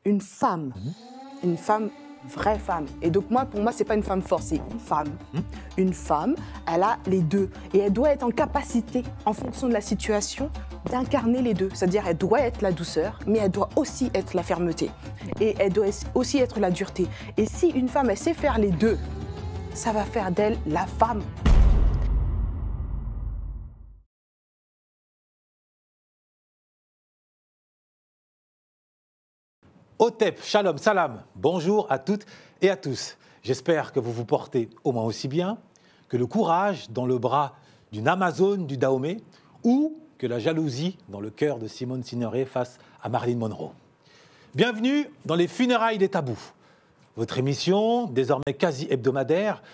une femme. Une femme, vraie femme. Et donc pour moi, c'est pas une femme forte, c'est une femme. Une femme, elle a les deux. Et elle doit être en capacité, en fonction de la situation, d'incarner les deux. C'est-à-dire, elle doit être la douceur, mais elle doit aussi être la fermeté. Et elle doit aussi être la dureté. Et si une femme, elle sait faire les deux, ça va faire d'elle la femme. Hotep, shalom, salam, bonjour à toutes et à tous. J'espère que vous vous portez au moins aussi bien, que le courage dans le bras d'une Amazone du Dahomey ou que la jalousie dans le cœur de Simone Signoret face à Marilyn Monroe. Bienvenue dans les funérailles des tabous, votre émission désormais quasi hebdomadaire,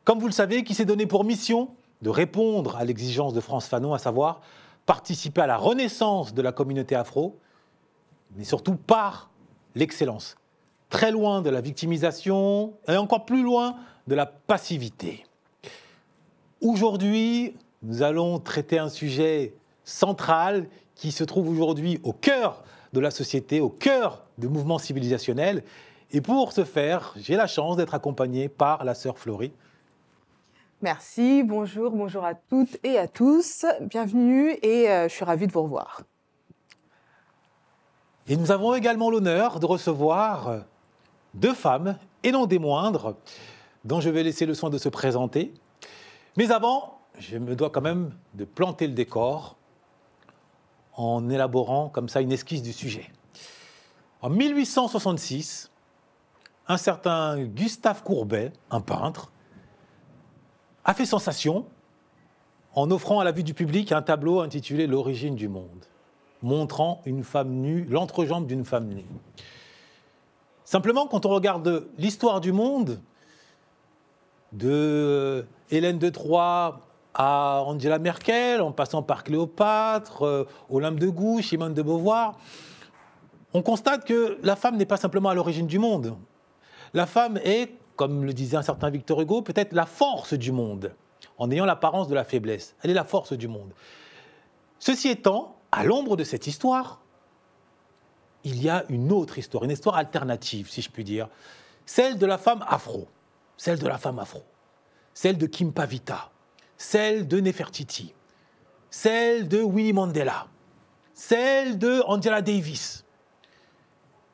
comme vous le savez, qui s'est donné pour mission de répondre à l'exigence de France Fanon, à savoir participer à la renaissance de la communauté afro, mais surtout par l'excellence, très loin de la victimisation et encore plus loin de la passivité. Aujourd'hui, nous allons traiter un sujet central qui se trouve aujourd'hui au cœur de la société, au cœur du mouvement civilisationnel. Et pour ce faire, j'ai la chance d'être accompagné par la sœur Florie. Merci, bonjour à toutes et à tous. Bienvenue et je suis ravie de vous revoir. Et nous avons également l'honneur de recevoir deux femmes, et non des moindres, dont je vais laisser le soin de se présenter. Mais avant, je me dois quand même de planter le décor en élaborant comme ça une esquisse du sujet. En 1866, un certain Gustave Courbet, un peintre, a fait sensation en offrant à la vue du public un tableau intitulé « L'origine du monde », montrant une femme nue, l'entrejambe d'une femme nue. Simplement, quand on regarde l'histoire du monde, de Hélène de Troie à Angela Merkel, en passant par Cléopâtre, Olympe de Gouges, Simone de Beauvoir, on constate que la femme n'est pas simplement à l'origine du monde. La femme est, comme le disait un certain Victor Hugo, peut-être la force du monde, en ayant l'apparence de la faiblesse. Elle est la force du monde. Ceci étant, à l'ombre de cette histoire, il y a une autre histoire, une histoire alternative, si je puis dire, celle de la femme afro, celle de Kim Pavita, celle de Nefertiti, celle de Winnie Mandela, celle de Angela Davis.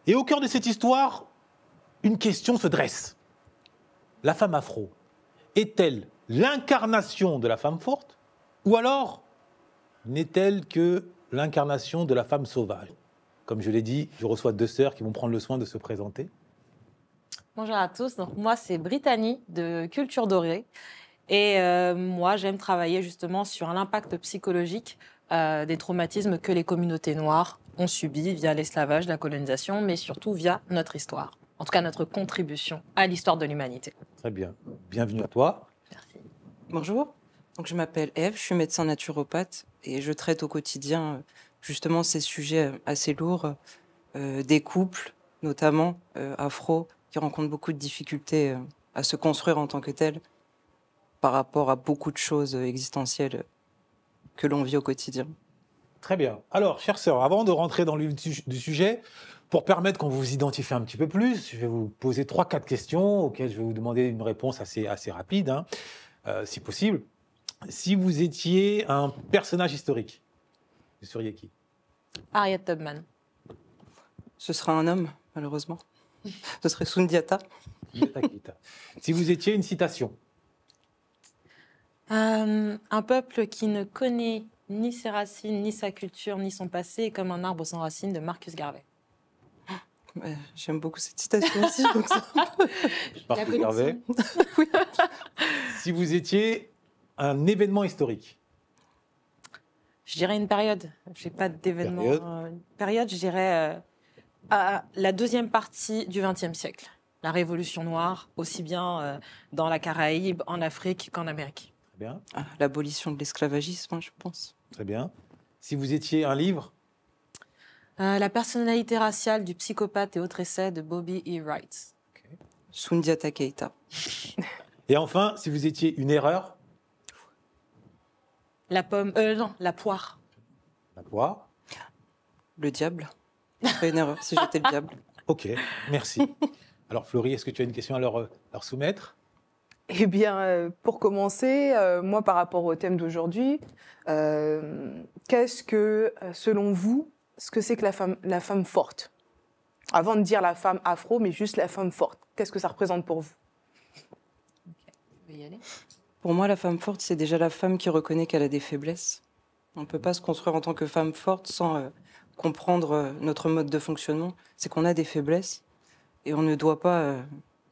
Et au cœur de cette histoire, une question se dresse. La femme afro est-elle l'incarnation de la femme forte, ou alors n'est-elle que l'incarnation de la femme sauvage? Comme je l'ai dit, je reçois deux sœurs qui vont prendre le soin de se présenter. Bonjour à tous, donc moi c'est Brittany de Culture Dorée et moi j'aime travailler justement sur l'impact psychologique des traumatismes que les communautés noires ont subis via l'esclavage, la colonisation, mais surtout via notre histoire, en tout cas notre contribution à l'histoire de l'humanité. Très bien, bienvenue à toi. Merci. Bonjour, donc je m'appelle Ève, je suis médecin naturopathe et je traite au quotidien justement ces sujets assez lourds des couples, notamment afro, qui rencontrent beaucoup de difficultés à se construire en tant que tels par rapport à beaucoup de choses existentielles que l'on vit au quotidien. Très bien. Alors, chères sœurs, avant de rentrer dans le vif du sujet, pour permettre qu'on vous identifie un petit peu plus, je vais vous poser 3-4 questions auxquelles je vais vous demander une réponse assez rapide, hein, si possible. Si vous étiez un personnage historique, vous seriez qui? Harriet Tubman. Ce sera un homme, malheureusement. Ce serait Sundiata. Si vous étiez une citation. Un peuple qui ne connaît ni ses racines, ni sa culture, ni son passé est comme un arbre sans racines de Marcus Garvey. Ouais, j'aime beaucoup cette citation aussi. Donc ça... Marcus Garvey. Oui. Si vous étiez un événement historique. Je dirais une période. Je n'ai pas d'événement. Une période, je dirais à la deuxième partie du XXe siècle. La Révolution noire, aussi bien dans la Caraïbe, en Afrique qu'en Amérique. Très bien. L'abolition de l'esclavagisme, je pense. Très bien. Si vous étiez un livre. La personnalité raciale du psychopathe et autres essais de Bobby E. Wright. Okay. Sundiata Keita. Et enfin, si vous étiez une erreur. La poire. La poire. Le diable. Ce serait une erreur si j'étais le diable. Ok, merci. Alors Florie, est-ce que tu as une question à leur soumettre? Eh bien, pour commencer, moi, par rapport au thème d'aujourd'hui, qu'est-ce que, selon vous, ce que c'est que la femme forte? Avant de dire la femme afro, mais juste la femme forte. Qu'est-ce que ça représente pour vous? Je vais y aller. Pour moi, la femme forte, c'est déjà la femme qui reconnaît qu'elle a des faiblesses. On ne peut pas se construire en tant que femme forte sans comprendre notre mode de fonctionnement. C'est qu'on a des faiblesses et on ne doit pas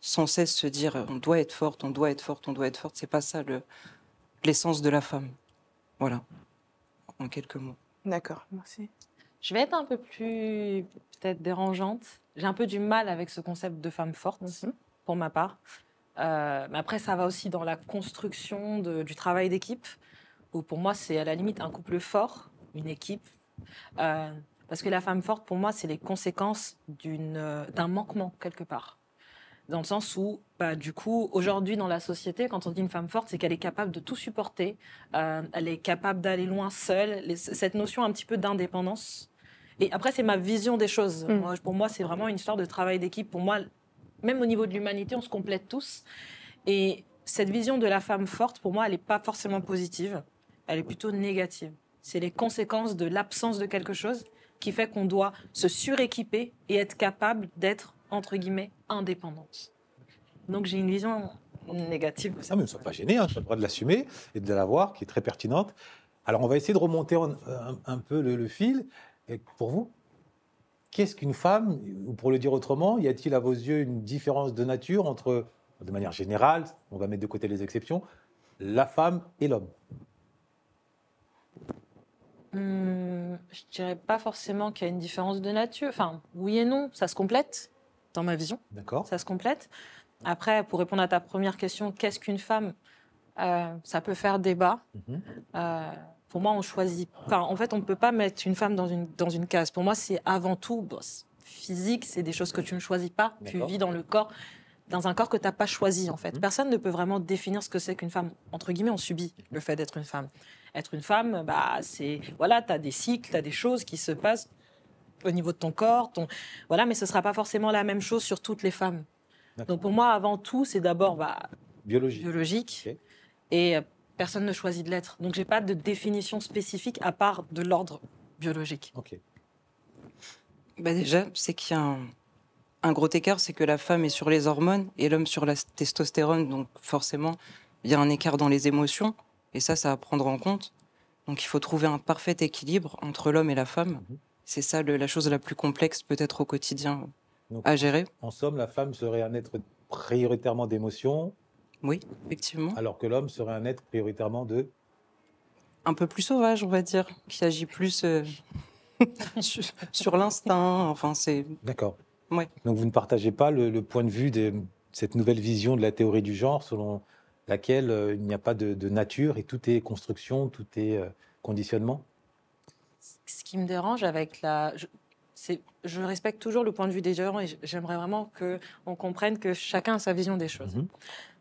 sans cesse se dire on doit être forte, on doit être forte, on doit être forte. C'est pas ça l'essence de la femme. Voilà, en quelques mots. D'accord, merci. Je vais être un peu plus peut-être dérangeante. J'ai un peu du mal avec ce concept de femme forte, pour ma part. Mais après, ça va aussi dans la construction du travail d'équipe, où pour moi, c'est à la limite un couple fort, une équipe. Parce que la femme forte, pour moi, c'est les conséquences d'un manquement, quelque part. Dans le sens où, du coup, aujourd'hui, dans la société, quand on dit une femme forte, c'est qu'elle est capable de tout supporter, elle est capable d'aller loin seule, cette notion un petit peu d'indépendance. Et après, c'est ma vision des choses. Pour moi, c'est vraiment une histoire de travail d'équipe. Pour moi, même au niveau de l'humanité, on se complète tous. Et cette vision de la femme forte, pour moi, elle n'est pas forcément positive. Elle est plutôt négative. C'est les conséquences de l'absence de quelque chose qui fait qu'on doit se suréquiper et être capable d'être, entre guillemets, indépendante. Donc, j'ai une vision négative. Ah, mais ne sois pas gêné, tu as le droit de l'assumer et de la voir, qui est très pertinente. Alors, on va essayer de remonter un peu le fil. Et pour vous, qu'est-ce qu'une femme? Ou pour le dire autrement, y a-t-il à vos yeux une différence de nature entre, de manière générale, on va mettre de côté les exceptions, la femme et l'homme? Je dirais pas forcément qu'il y a une différence de nature. Enfin, oui et non, ça se complète, dans ma vision. D'accord. Ça se complète. Après, pour répondre à ta première question, qu'est-ce qu'une femme? Ça peut faire débat. Pour moi, on choisit. Enfin, en fait, on ne peut pas mettre une femme dans une case. Pour moi, c'est avant tout physique, c'est des choses que tu ne choisis pas. Tu vis dans un corps que tu n'as pas choisi, en fait. Personne ne peut vraiment définir ce que c'est qu'une femme. Entre guillemets, on subit le fait d'être une femme. Être une femme, c'est... Voilà, tu as des cycles, tu as des choses qui se passent au niveau de ton corps. Voilà, mais ce ne sera pas forcément la même chose sur toutes les femmes. Donc, pour moi, avant tout, c'est d'abord biologique. Okay. Et personne ne choisit de l'être. Donc, je n'ai pas de définition spécifique à part de l'ordre biologique. Ok. Déjà, c'est qu'il y a un gros écart, c'est que la femme est sur les hormones et l'homme sur la testostérone. Donc, forcément, il y a un écart dans les émotions. Et ça à prendre en compte. Donc, il faut trouver un parfait équilibre entre l'homme et la femme. C'est ça la chose la plus complexe, peut-être, au quotidien, à gérer. En somme, la femme serait un être prioritairement d'émotion. Oui, effectivement. Alors que l'homme serait un être prioritairement un peu plus sauvage, on va dire, qui agit plus sur l'instinct. Enfin, c'est... D'accord. Ouais. Donc, vous ne partagez pas le point de vue de cette nouvelle vision de la théorie du genre selon laquelle il n'y a pas de nature et tout est construction, tout est conditionnement? Ce qui me dérange avec je respecte toujours le point de vue des gens et j'aimerais vraiment qu'on comprenne que chacun a sa vision des choses.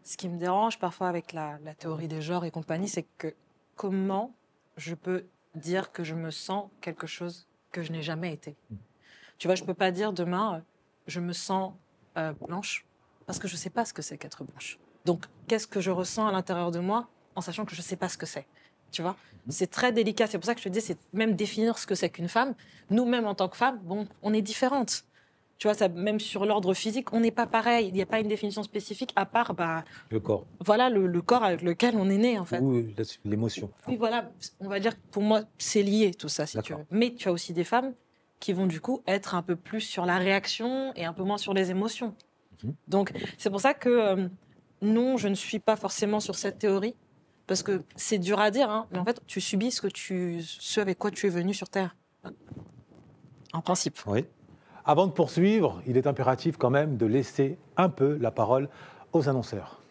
Ce qui me dérange parfois avec la théorie des genres et compagnie, c'est que comment je peux dire que je me sens quelque chose que je n'ai jamais été. Tu vois, je ne peux pas dire demain, je me sens blanche, parce que je ne sais pas ce que c'est qu'être blanche. Donc, qu'est-ce que je ressens à l'intérieur de moi en sachant que je ne sais pas ce que c'est? Tu vois, c'est très délicat. C'est pour ça que je te dis, c'est même définir ce que c'est qu'une femme. Nous-mêmes, en tant que femmes, on est différentes. Tu vois, même sur l'ordre physique, on n'est pas pareil. Il n'y a pas une définition spécifique à part le corps. Voilà, le corps avec lequel on est né, en fait. Ou l'émotion. Oui, voilà. On va dire que pour moi, c'est lié, tout ça, si tu veux. Mais tu as aussi des femmes qui vont, du coup, être un peu plus sur la réaction et un peu moins sur les émotions. Donc, c'est pour ça que... non, je ne suis pas forcément sur cette théorie, parce que c'est dur à dire, mais en fait, tu subis ce avec quoi tu es venu sur Terre, en principe. Oui. Avant de poursuivre, il est impératif quand même de laisser un peu la parole aux annonceurs.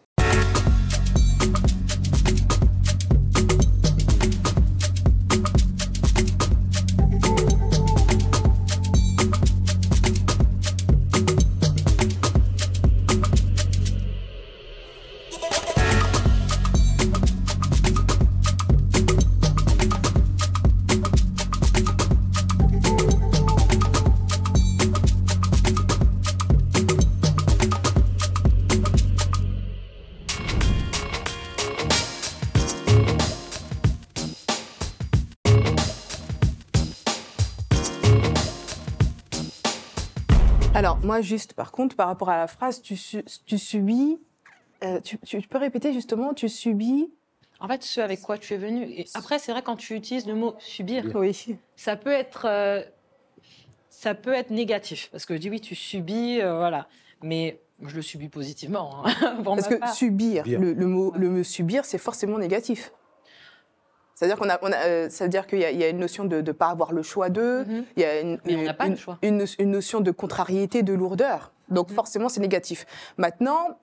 Alors, moi, juste, par contre, par rapport à la phrase, tu subis... tu peux répéter, justement, tu subis... En fait, ce avec quoi tu es venu. Et après, c'est vrai, quand tu utilises le mot subir, Oui. ça peut être négatif. Parce que je dis oui, tu subis, voilà. Mais je le subis positivement. Hein, pour Parce ma que part. subir, le mot subir, c'est forcément négatif. C'est-à-dire ça veut dire qu'il y a une notion de ne pas avoir le choix d'eux, Mhm. il y a Mais on n'a pas le choix. une notion de contrariété, de lourdeur. Donc forcément, c'est négatif. Maintenant,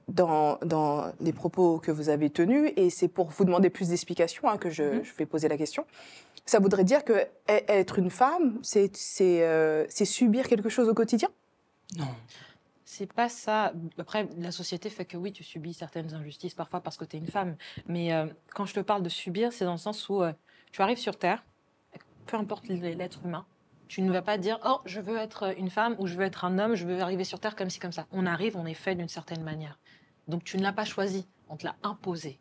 dans les propos que vous avez tenus, et c'est pour vous demander plus d'explications que je vais poser la question, ça voudrait dire que être une femme, c'est subir quelque chose au quotidien? Non. C'est pas ça. Après, la société fait que oui, tu subis certaines injustices parfois parce que tu es une femme. Mais quand je te parle de subir, c'est dans le sens où tu arrives sur Terre, peu importe l'être humain, tu ne vas pas dire « Oh, je veux être une femme » ou « Je veux être un homme, je veux arriver sur Terre comme ci, comme ça ». On arrive, on est fait d'une certaine manière. Donc tu ne l'as pas choisi, on te l'a imposé.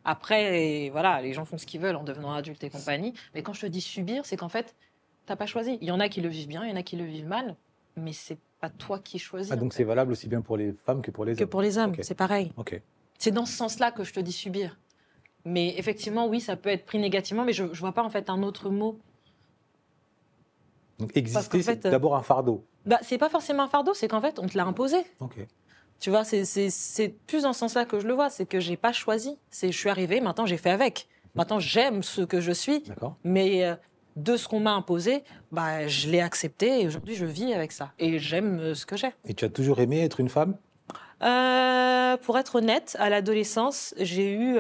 Après, voilà, les gens font ce qu'ils veulent en devenant adultes et compagnie. Mais quand je te dis subir, c'est qu'en fait, tu n'as pas choisi. Il y en a qui le vivent bien, il y en a qui le vivent mal, mais c'est pas toi qui choisis. Ah, donc c'est valable aussi bien pour les femmes que pour les hommes. Que pour les hommes, Ok. c'est pareil. Ok. C'est dans ce sens-là que je te dis subir. Mais effectivement, oui, ça peut être pris négativement, mais je ne vois pas en fait un autre mot. Donc exister, qu'en fait, c'est d'abord un fardeau. Bah, c'est pas forcément un fardeau, c'est qu'en fait, on te l'a imposé. Ok. Tu vois, c'est plus dans ce sens-là que je le vois, c'est que j'ai pas choisi. Je suis arrivée, maintenant j'ai fait avec. Maintenant j'aime ce que je suis, D'accord. mais de ce qu'on m'a imposé, bah, je l'ai accepté et aujourd'hui je vis avec ça. Et j'aime ce que j'ai. Et tu as toujours aimé être une femme? Pour être honnête, à l'adolescence, j'ai eu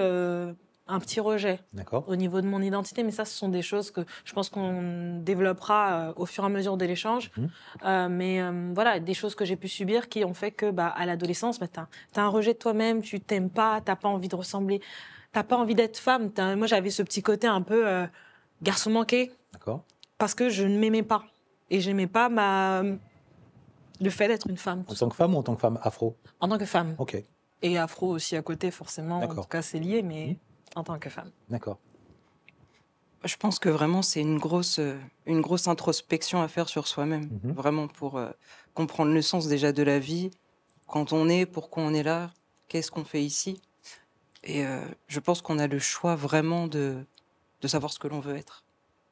un petit rejet D'accord. au niveau de mon identité, mais ça, ce sont des choses que je pense qu'on développera au fur et à mesure de l'échange. Mais voilà, des choses que j'ai pu subir qui ont fait que, bah, à l'adolescence, bah, t'as un rejet de toi-même, tu t'aimes pas, t'as pas envie de ressembler, t'as pas envie d'être femme. Moi, j'avais ce petit côté un peu garçon manqué D'accord. parce que je ne m'aimais pas et j'aimais pas le fait d'être une femme. En tant que femme ou en tant que femme afro? En tant que femme. Ok. Et afro aussi à côté, forcément. En D'accord. tout cas, c'est lié, mais en tant que femme. D'accord. Je pense que vraiment, c'est une grosse introspection à faire sur soi-même. Vraiment pour comprendre le sens déjà de la vie, quand on est, pourquoi on est là, qu'est-ce qu'on fait ici. Et je pense qu'on a le choix vraiment de savoir ce que l'on veut être,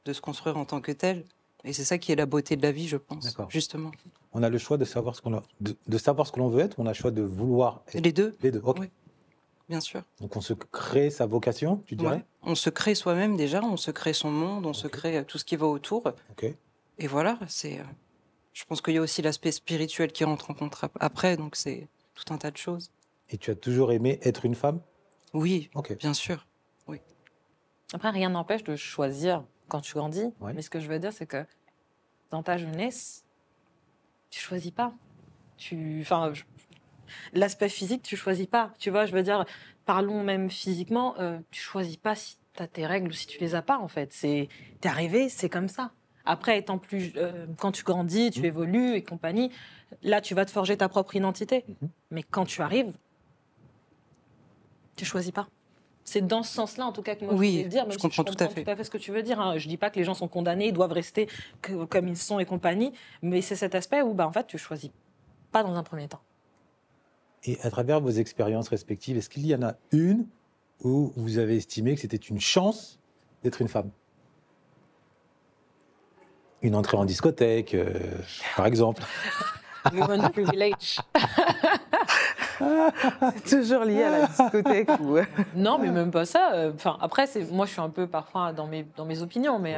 de se construire en tant que tel. Et c'est ça qui est la beauté de la vie, je pense, D'accord. justement. On a le choix de savoir ce que l'on veut être, ou on a le choix de vouloir être? Les deux, Les deux, ok. Oui. Bien sûr. Donc on se crée sa vocation, tu dirais? Ouais. On se crée soi-même déjà, on se crée son monde, on se crée tout ce qui va autour. Ok. Et voilà, je pense qu'il y a aussi l'aspect spirituel qui rentre en compte après, donc c'est tout un tas de choses. Et tu as toujours aimé être une femme? Oui, Ok. bien sûr. Après, rien n'empêche de choisir quand tu grandis. Ouais. Mais ce que je veux dire, c'est que dans ta jeunesse, tu choisis pas. L'aspect physique, tu choisis pas. Tu vois, je veux dire, parlons même physiquement, tu choisis pas si tu as tes règles ou si tu les as pas, en fait. T'es arrivé, c'est comme ça. Après, étant plus, quand tu grandis, tu évolues et compagnie, là, tu vas te forger ta propre identité. Mais quand tu arrives, tu choisis pas. C'est dans ce sens-là, en tout cas, que moi, je voulais le dire. Même je si comprends tout à fait. tout à fait ce que tu veux dire. Hein. Je dis pas que les gens sont condamnés, ils doivent rester comme ils sont et compagnie. Mais c'est cet aspect où, bah, en fait, tu choisis pas dans un premier temps. Et à travers vos expériences respectives, est-ce qu'il y en a une où vous avez estimé que c'était une chance d'être une femme? Une entrée en discothèque, par exemple. Women privilege. C'est toujours lié à la discothèque. Non, mais même pas ça. Enfin, après, moi, je suis un peu parfois dans mes opinions, mais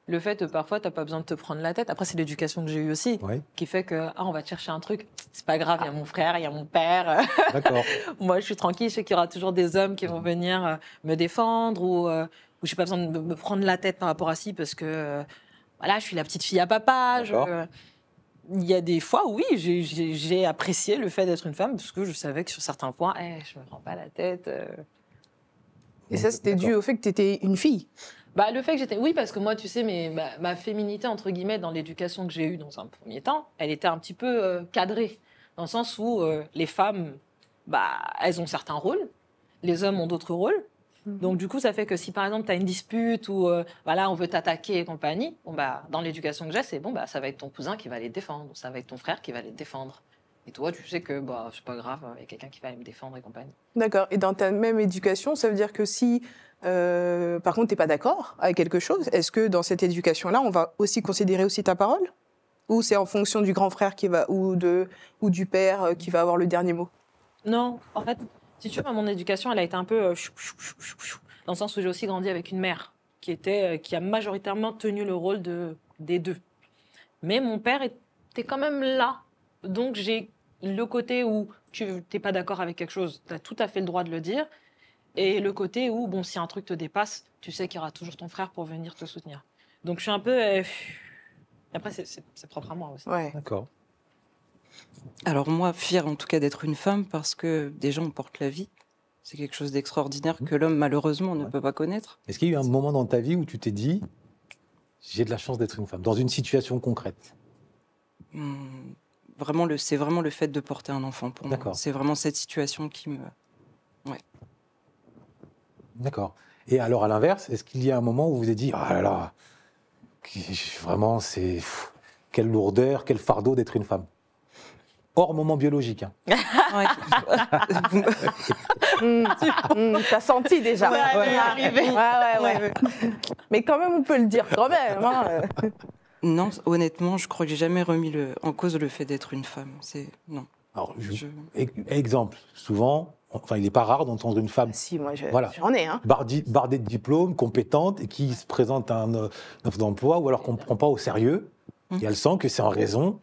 le fait, parfois, t'as pas besoin de te prendre la tête. Après, c'est l'éducation que j'ai eue aussi, Ouais. qui fait que on va te chercher un truc. C'est pas grave, il y a mon frère, il y a mon père. D'accord. Moi, je suis tranquille. Je sais qu'il y aura toujours des hommes qui vont venir me défendre ou j'ai pas besoin de me prendre la tête par rapport à ci parce que voilà, je suis la petite fille à papa. D'accord. Il y a des fois, oui, j'ai apprécié le fait d'être une femme parce que je savais que sur certains points, je me prends pas la tête. Et ça, c'était dû au fait que tu étais une fille? Bah, le fait que j'étais... Oui, parce que moi, tu sais, ma féminité, entre guillemets, dans l'éducation que j'ai eue dans un premier temps, elle était un petit peu cadrée. Dans le sens où les femmes, bah, elles ont certains rôles, les hommes ont d'autres rôles. Donc, du coup, ça fait que si, par exemple, tu as une dispute ou voilà, on veut t'attaquer et compagnie, bon, bah, dans l'éducation que j'ai, c'est bon, bah, ça va être ton cousin qui va aller te défendre, ou ça va être ton frère qui va aller te défendre. Et toi, tu sais que bah, c'est pas grave, il y a quelqu'un qui va aller me défendre et compagnie. D'accord. Et dans ta même éducation, ça veut dire que si, par contre, tu n'es pas d'accord avec quelque chose, est-ce que dans cette éducation-là, on va aussi considérer aussi ta parole? Ou c'est en fonction du grand frère qui va, ou du père qui va avoir le dernier mot? Non, en fait, si tu veux, mon éducation, elle a été un peu dans le sens où j'ai aussi grandi avec une mère qui a majoritairement tenu le rôle des deux. Mais mon père était quand même là. Donc j'ai le côté où tu n'es pas d'accord avec quelque chose, tu as tout à fait le droit de le dire. Et le côté où, bon, si un truc te dépasse, tu sais qu'il y aura toujours ton frère pour venir te soutenir. Donc je suis un peu... Après, c'est propre à moi aussi. Ouais. D'accord. Alors moi, fière en tout cas d'être une femme parce que déjà on porte la vie. C'est quelque chose d'extraordinaire que l'homme malheureusement ne peut pas connaître. Est-ce qu'il y a eu un moment dans ta vie où tu t'es dit, j'ai de la chance d'être une femme, dans une situation concrète? C'est vraiment le fait de porter un enfant pour moi. D'accord. C'est vraiment cette situation qui me... D'accord. Et alors, à l'inverse, est-ce qu'il y a un moment où vous vous êtes dit, ah là là, vraiment, quelle lourdeur, quel fardeau d'être une femme? Hors moment biologique. Hein. Ouais. T'as senti déjà. Ouais. Arrivé. Ouais. Mais quand même, on peut le dire quand même. Hein. Non, honnêtement, je crois que j'ai jamais remis en cause le fait d'être une femme. Non. Alors, exemple, souvent, enfin, il n'est pas rare d'entendre une femme Si, moi, voilà, j'en ai. Hein. bardée de diplômes, compétente, et qui se présente à une offre d'emploi, ou alors qu'on ne prend pas au sérieux, et elle sent que c'est en raison,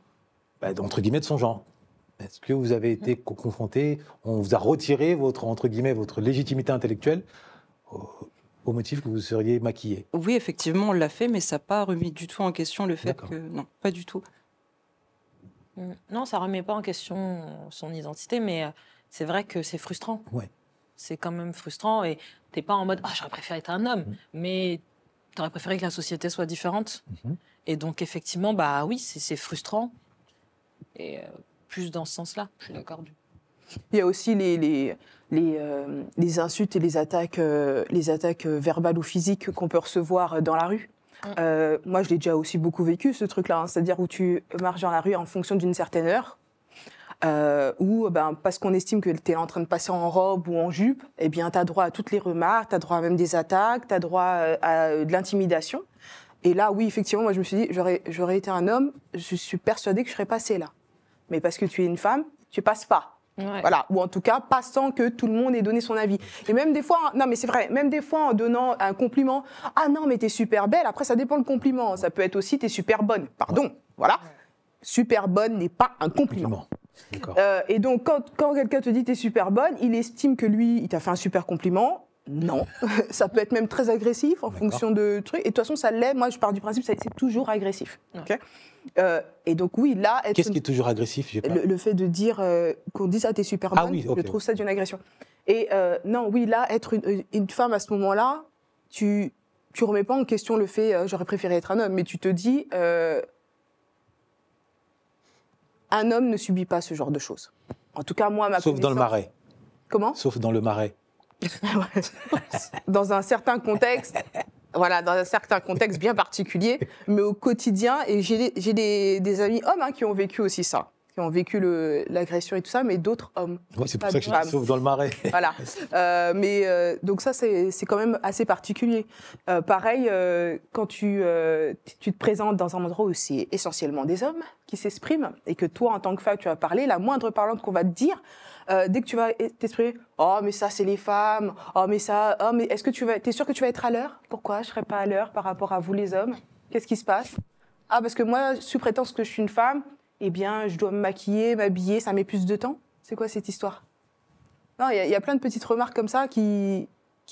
entre guillemets, de son genre. Est-ce que vous avez été confronté, on vous a retiré votre légitimité intellectuelle au motif que vous seriez maquillée? Oui, effectivement, on l'a fait, mais ça n'a pas remis du tout en question le fait D'accord. que... Non, pas du tout. Non, ça ne remet pas en question son identité, mais c'est vrai que c'est frustrant. Ouais. C'est quand même frustrant et tu n'es pas en mode « Ah, j'aurais préféré être un homme mais tu aurais préféré que la société soit différente. Et donc, effectivement, bah oui, c'est frustrant. Et plus dans ce sens-là, je suis d'accord. Il y a aussi les insultes et les attaques verbales ou physiques qu'on peut recevoir dans la rue. Moi, je l'ai déjà aussi beaucoup vécu, ce truc-là. Hein, c'est-à-dire où tu marches dans la rue en fonction d'une certaine heure, ou parce qu'on estime que tu es en train de passer en robe ou en jupe, eh bien, tu as droit à toutes les remarques, tu as droit à même des attaques, tu as droit à de l'intimidation. Et là, oui, effectivement, moi, je me suis dit, j'aurais été un homme, je suis persuadée que je serais passée là. Mais parce que tu es une femme, tu passes pas. Ouais. Voilà, ou en tout cas, pas sans que tout le monde ait donné son avis. Et même des fois, non mais c'est vrai, même des fois en donnant un compliment, ah non mais t'es super belle, après ça dépend le compliment, ça peut être aussi t'es super bonne, pardon, voilà. Super bonne n'est pas un compliment. D'accord. Et donc quand quelqu'un te dit t'es super bonne, il estime que lui, il t'a fait un super compliment. Non, ça peut être même très agressif en fonction de trucs. Et de toute façon, ça l'est. Moi, je pars du principe que c'est toujours agressif. Okay, et donc oui, là... Qu'est-ce qui est toujours agressif? Le fait de dire qu'on dit ça, t'es super bonne, oui, okay. Je trouve ça d'une agression. Et non, oui, là, être une femme à ce moment-là, tu remets pas en question le fait j'aurais préféré être un homme, mais tu te dis un homme ne subit pas ce genre de choses. En tout cas, moi, ma Sauf dans le Marais. Comment? Sauf dans le Marais. Dans un certain contexte, voilà, dans un certain contexte bien particulier, mais au quotidien, et j'ai des amis hommes qui ont vécu aussi ça, qui ont vécu l'agression et tout ça, mais d'autres hommes. Ouais, c'est pour ça que je dis sauf dans le Marais. Voilà. Donc ça, c'est quand même assez particulier. Pareil, quand tu te présentes dans un endroit où c'est essentiellement des hommes qui s'expriment, et que toi, en tant que femme, tu vas parler, la moindre parlante qu'on va te dire, dès que tu vas t'exprimer, oh mais ça c'est les femmes, oh mais est-ce que t'es sûr que tu vas être à l'heure? Pourquoi je serais pas à l'heure par rapport à vous les hommes? Qu'est-ce qui se passe? Ah parce que moi, sous prétexte que je suis une femme, eh bien je dois me maquiller, m'habiller, ça met plus de temps. C'est quoi cette histoire? Non, il y a plein de petites remarques comme ça qui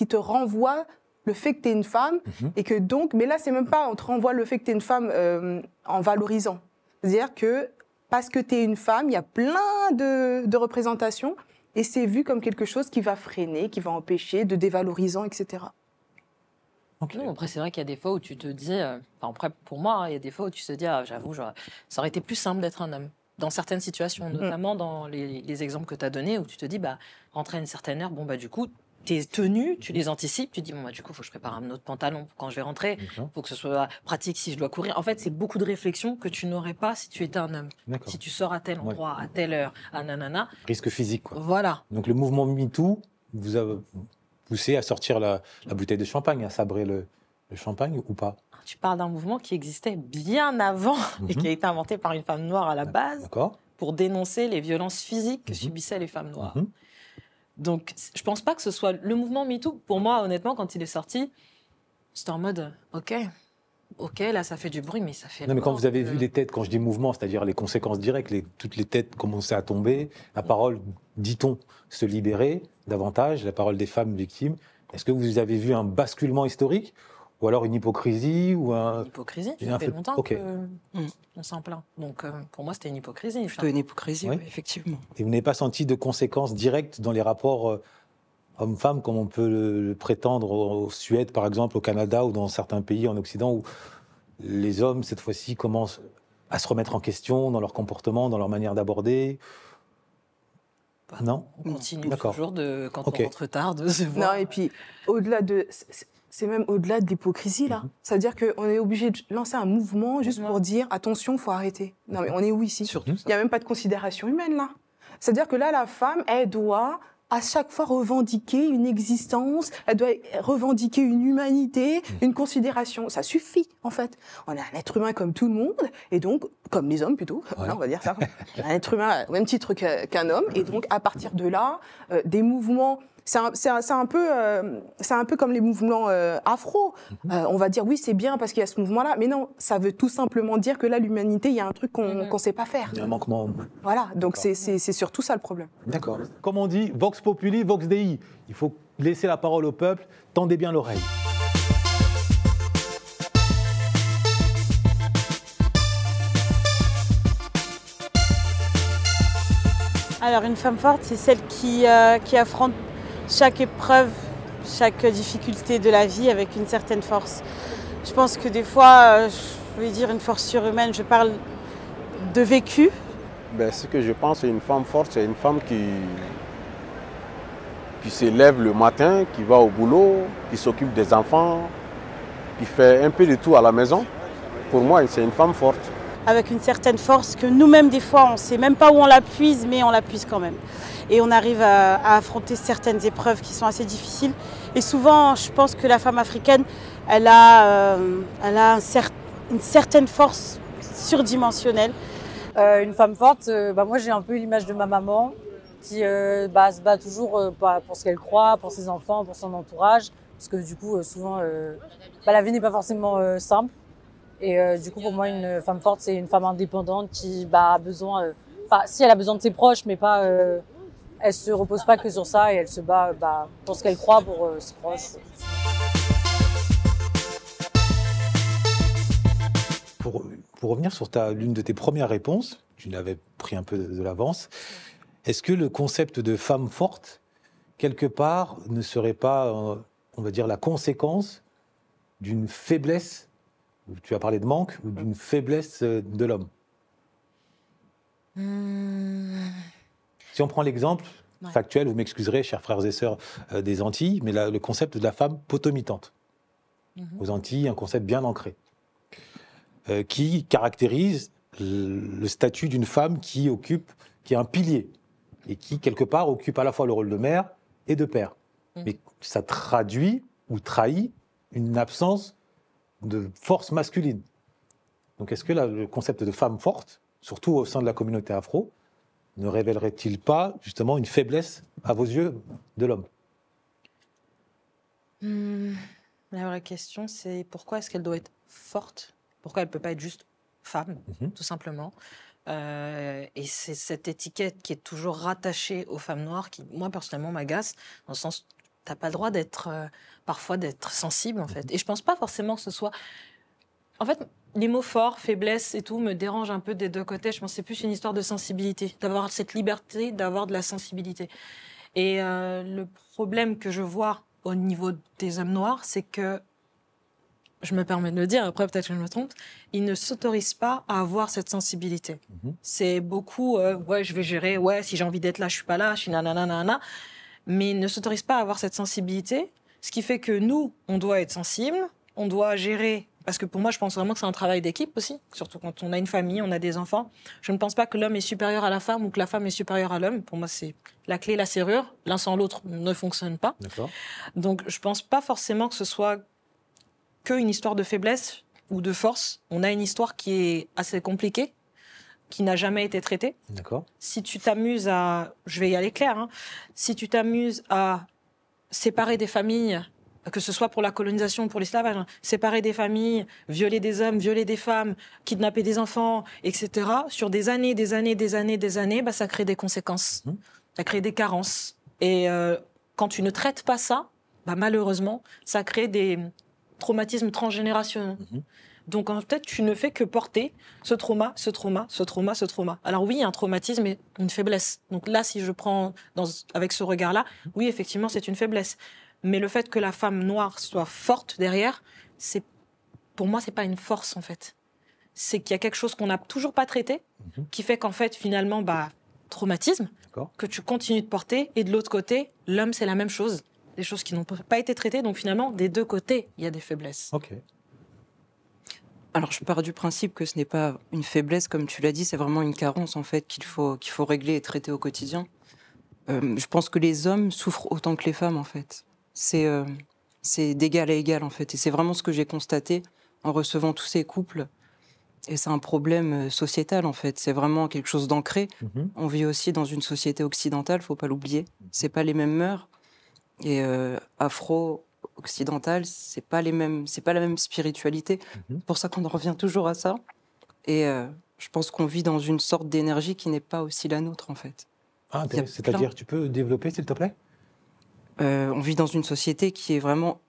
te renvoient le fait que tu es une femme et que donc, mais là c'est même pas, on te renvoie le fait que tu es une femme en valorisant. C'est-à-dire que parce que tu es une femme, il y a plein de représentations et c'est vu comme quelque chose qui va freiner, qui va empêcher, de dévalorisant, etc. Okay. Non, après, c'est vrai qu'il y a des fois où tu te dis... après, pour moi, il y a des fois où tu te dis, j'avoue, ça aurait été plus simple d'être un homme. Dans certaines situations, notamment dans les exemples que tu as donnés, où tu te dis, rentrer à une certaine heure, du coup, tes tenues, tu les anticipes, tu dis, bon, bah, du coup, il faut que je prépare un autre pantalon quand je vais rentrer, il faut que ce soit pratique si je dois courir. En fait, c'est beaucoup de réflexions que tu n'aurais pas si tu étais un homme. D'accord. Si tu sors à tel endroit, à telle heure, à nanana. Risque physique, quoi. Voilà. Donc le mouvement MeToo vous a poussé à sortir la bouteille de champagne, à sabrer le champagne ou pas? Tu parles d'un mouvement qui existait bien avant et qui a été inventé par une femme noire à la base D'accord. pour dénoncer les violences physiques que subissaient les femmes noires. Donc, je pense pas que ce soit le mouvement MeToo. Pour moi, honnêtement, quand il est sorti, c'était en mode, OK, là, ça fait du bruit, mais ça fait... Non, mais quand longtemps vous avez que- vu les têtes, quand je dis mouvement, c'est-à-dire les conséquences directes, toutes les têtes commençaient à tomber, la parole, dit-on, se libérer davantage, la parole des femmes victimes, est-ce que vous avez vu un basculement historique ou alors une hypocrisie ou un... Hypocrisie, Une ça fait info- longtemps Ok. qu'on s'en plaint. Donc, pour moi, c'était une hypocrisie. Plutôt une hypocrisie, Oui. oui, effectivement. Et vous n'avez pas senti de conséquences directes dans les rapports hommes-femmes, comme on peut le prétendre en Suède, par exemple, au Canada ou dans certains pays en Occident, où les hommes, cette fois-ci, commencent à se remettre en question dans leur comportement, dans leur manière d'aborder? Bah, Non? On continue D'accord. toujours, quand Ok. on rentre tard, de se voir. Non, et puis, au-delà de... C'est même au-delà de l'hypocrisie, là. C'est-à-dire qu'on est obligé de lancer un mouvement juste pour dire, attention, il faut arrêter. Non, mais on est où ici? Surtout Il n'y a même pas de considération humaine, là. C'est-à-dire que là, la femme, elle doit à chaque fois revendiquer une existence, elle doit revendiquer une humanité, une considération. Ça suffit, en fait. On est un être humain comme tout le monde, et donc, comme les hommes plutôt, voilà, on va dire ça. Un être humain au même titre qu'un homme, et donc, à partir de là, des mouvements... C'est un peu comme les mouvements afro. On va dire oui, c'est bien parce qu'il y a ce mouvement-là, mais non, ça veut tout simplement dire que là, l'humanité, il y a un truc qu'on sait pas faire. Il y a un manquement. Voilà, donc c'est surtout ça le problème. D'accord. Comme on dit, Vox Populi, Vox Dei. Il faut laisser la parole au peuple, tendez bien l'oreille. Alors une femme forte, c'est celle qui affronte chaque épreuve, chaque difficulté de la vie avec une certaine force. Je pense que des fois, je vais dire une force surhumaine, je parle de vécu. Ce que je pense, c'est une femme forte, c'est une femme qui se lève le matin, qui va au boulot, qui s'occupe des enfants, qui fait un peu de tout à la maison. Pour moi, c'est une femme forte. Avec une certaine force que nous-mêmes, des fois, on ne sait même pas où on la puise, mais on la puise quand même. Et on arrive à affronter certaines épreuves qui sont assez difficiles. Et souvent, je pense que la femme africaine, elle a une certaine force surdimensionnelle. Une femme forte, moi j'ai un peu l'image de ma maman qui se bat toujours pour ce qu'elle croit, pour ses enfants, pour son entourage. Parce que du coup, souvent, la vie n'est pas forcément simple. Et du coup, pour moi, une femme forte, c'est une femme indépendante qui a besoin... si elle a besoin de ses proches, mais pas... elle se repose pas que sur ça et elle se bat pour ce qu'elle croit, pour ses proches. Pour revenir sur l'une de tes premières réponses, tu l'avais pris un peu de l'avance, est-ce que le concept de femme forte, quelque part, ne serait pas, on va dire, la conséquence d'une faiblesse, tu as parlé de manque, ou d'une faiblesse de l'homme? Si on prend l'exemple factuel, vous m'excuserez, chers frères et sœurs des Antilles, mais le concept de la femme potomitante. Aux Antilles, un concept bien ancré, qui caractérise le statut d'une femme qui est un pilier, et qui, quelque part, occupe à la fois le rôle de mère et de père. Mais ça traduit ou trahit une absence de force masculine. Donc est-ce que le concept de femme forte, surtout au sein de la communauté afro, ne révélerait-il pas justement une faiblesse, à vos yeux, de l'homme? La vraie question, c'est pourquoi est-ce qu'elle doit être forte? Pourquoi elle ne peut pas être juste femme, tout simplement? Et c'est cette étiquette qui est toujours rattachée aux femmes noires qui, moi, personnellement, m'agace, dans le sens, tu n'as pas le droit parfois d'être sensible, en fait. Et je ne pense pas forcément que ce soit... En fait, les mots forts, faiblesse et tout me dérangent un peu des deux côtés. Je pense que c'est plus une histoire de sensibilité, d'avoir cette liberté, d'avoir de la sensibilité. Et le problème que je vois au niveau des hommes noirs, c'est que, je me permets de le dire, après peut-être que je me trompe, ils ne s'autorisent pas à avoir cette sensibilité. C'est beaucoup, ouais, je vais gérer, ouais, si j'ai envie d'être là, je suis pas là, je suis nanana, nanana. mais ne s'autorisent pas à avoir cette sensibilité, ce qui fait que nous, on doit être sensible, on doit gérer, parce que pour moi, je pense vraiment que c'est un travail d'équipe aussi, surtout quand on a une famille, on a des enfants. Je ne pense pas que l'homme est supérieur à la femme ou que la femme est supérieure à l'homme. Pour moi, c'est la clé, la serrure. L'un sans l'autre ne fonctionne pas. D'accord. Donc, je ne pense pas forcément que ce soit qu'une histoire de faiblesse ou de force. On a une histoire qui est assez compliquée, qui n'a jamais été traitée. D'accord. Si tu t'amuses à... Je vais y aller clair. Hein, si tu t'amuses à séparer des familles, que ce soit pour la colonisation ou pour l'esclavage, hein, séparer des familles, violer des hommes, violer des femmes, kidnapper des enfants, etc., sur des années, bah, ça crée des conséquences. Ça crée des carences. Et quand tu ne traites pas ça, bah, malheureusement, ça crée des traumatismes transgénérationnels. Donc, en fait, tu ne fais que porter ce trauma. Alors oui, un traumatisme est une faiblesse. Donc là, si je prends avec ce regard-là, oui, effectivement, c'est une faiblesse. Mais le fait que la femme noire soit forte derrière, pour moi, c'est pas une force, en fait. C'est qu'il y a quelque chose qu'on n'a toujours pas traité, qui fait qu'en fait, finalement, bah, traumatisme, que tu continues de porter. Et de l'autre côté, l'homme, c'est la même chose. Des choses qui n'ont pas été traitées. Donc finalement, des deux côtés, il y a des faiblesses. Ok. Alors, je pars du principe que ce n'est pas une faiblesse, comme tu l'as dit, c'est vraiment une carence, en fait, qu'il faut régler et traiter au quotidien. Je pense que les hommes souffrent autant que les femmes, en fait. C'est d'égal à égal, en fait. Et c'est vraiment ce que j'ai constaté en recevant tous ces couples. Et c'est un problème sociétal, en fait. C'est vraiment quelque chose d'ancré. On vit aussi dans une société occidentale, faut pas l'oublier. C'est pas les mêmes mœurs. Et afro-occidentale, c'est pas la même spiritualité. C'est pour ça qu'on en revient toujours à ça. Et je pense qu'on vit dans une sorte d'énergie qui n'est pas aussi la nôtre, en fait. Ah, c'est-à-dire, tu peux développer, s'il te plaît ? On vit dans une société qui est vraiment...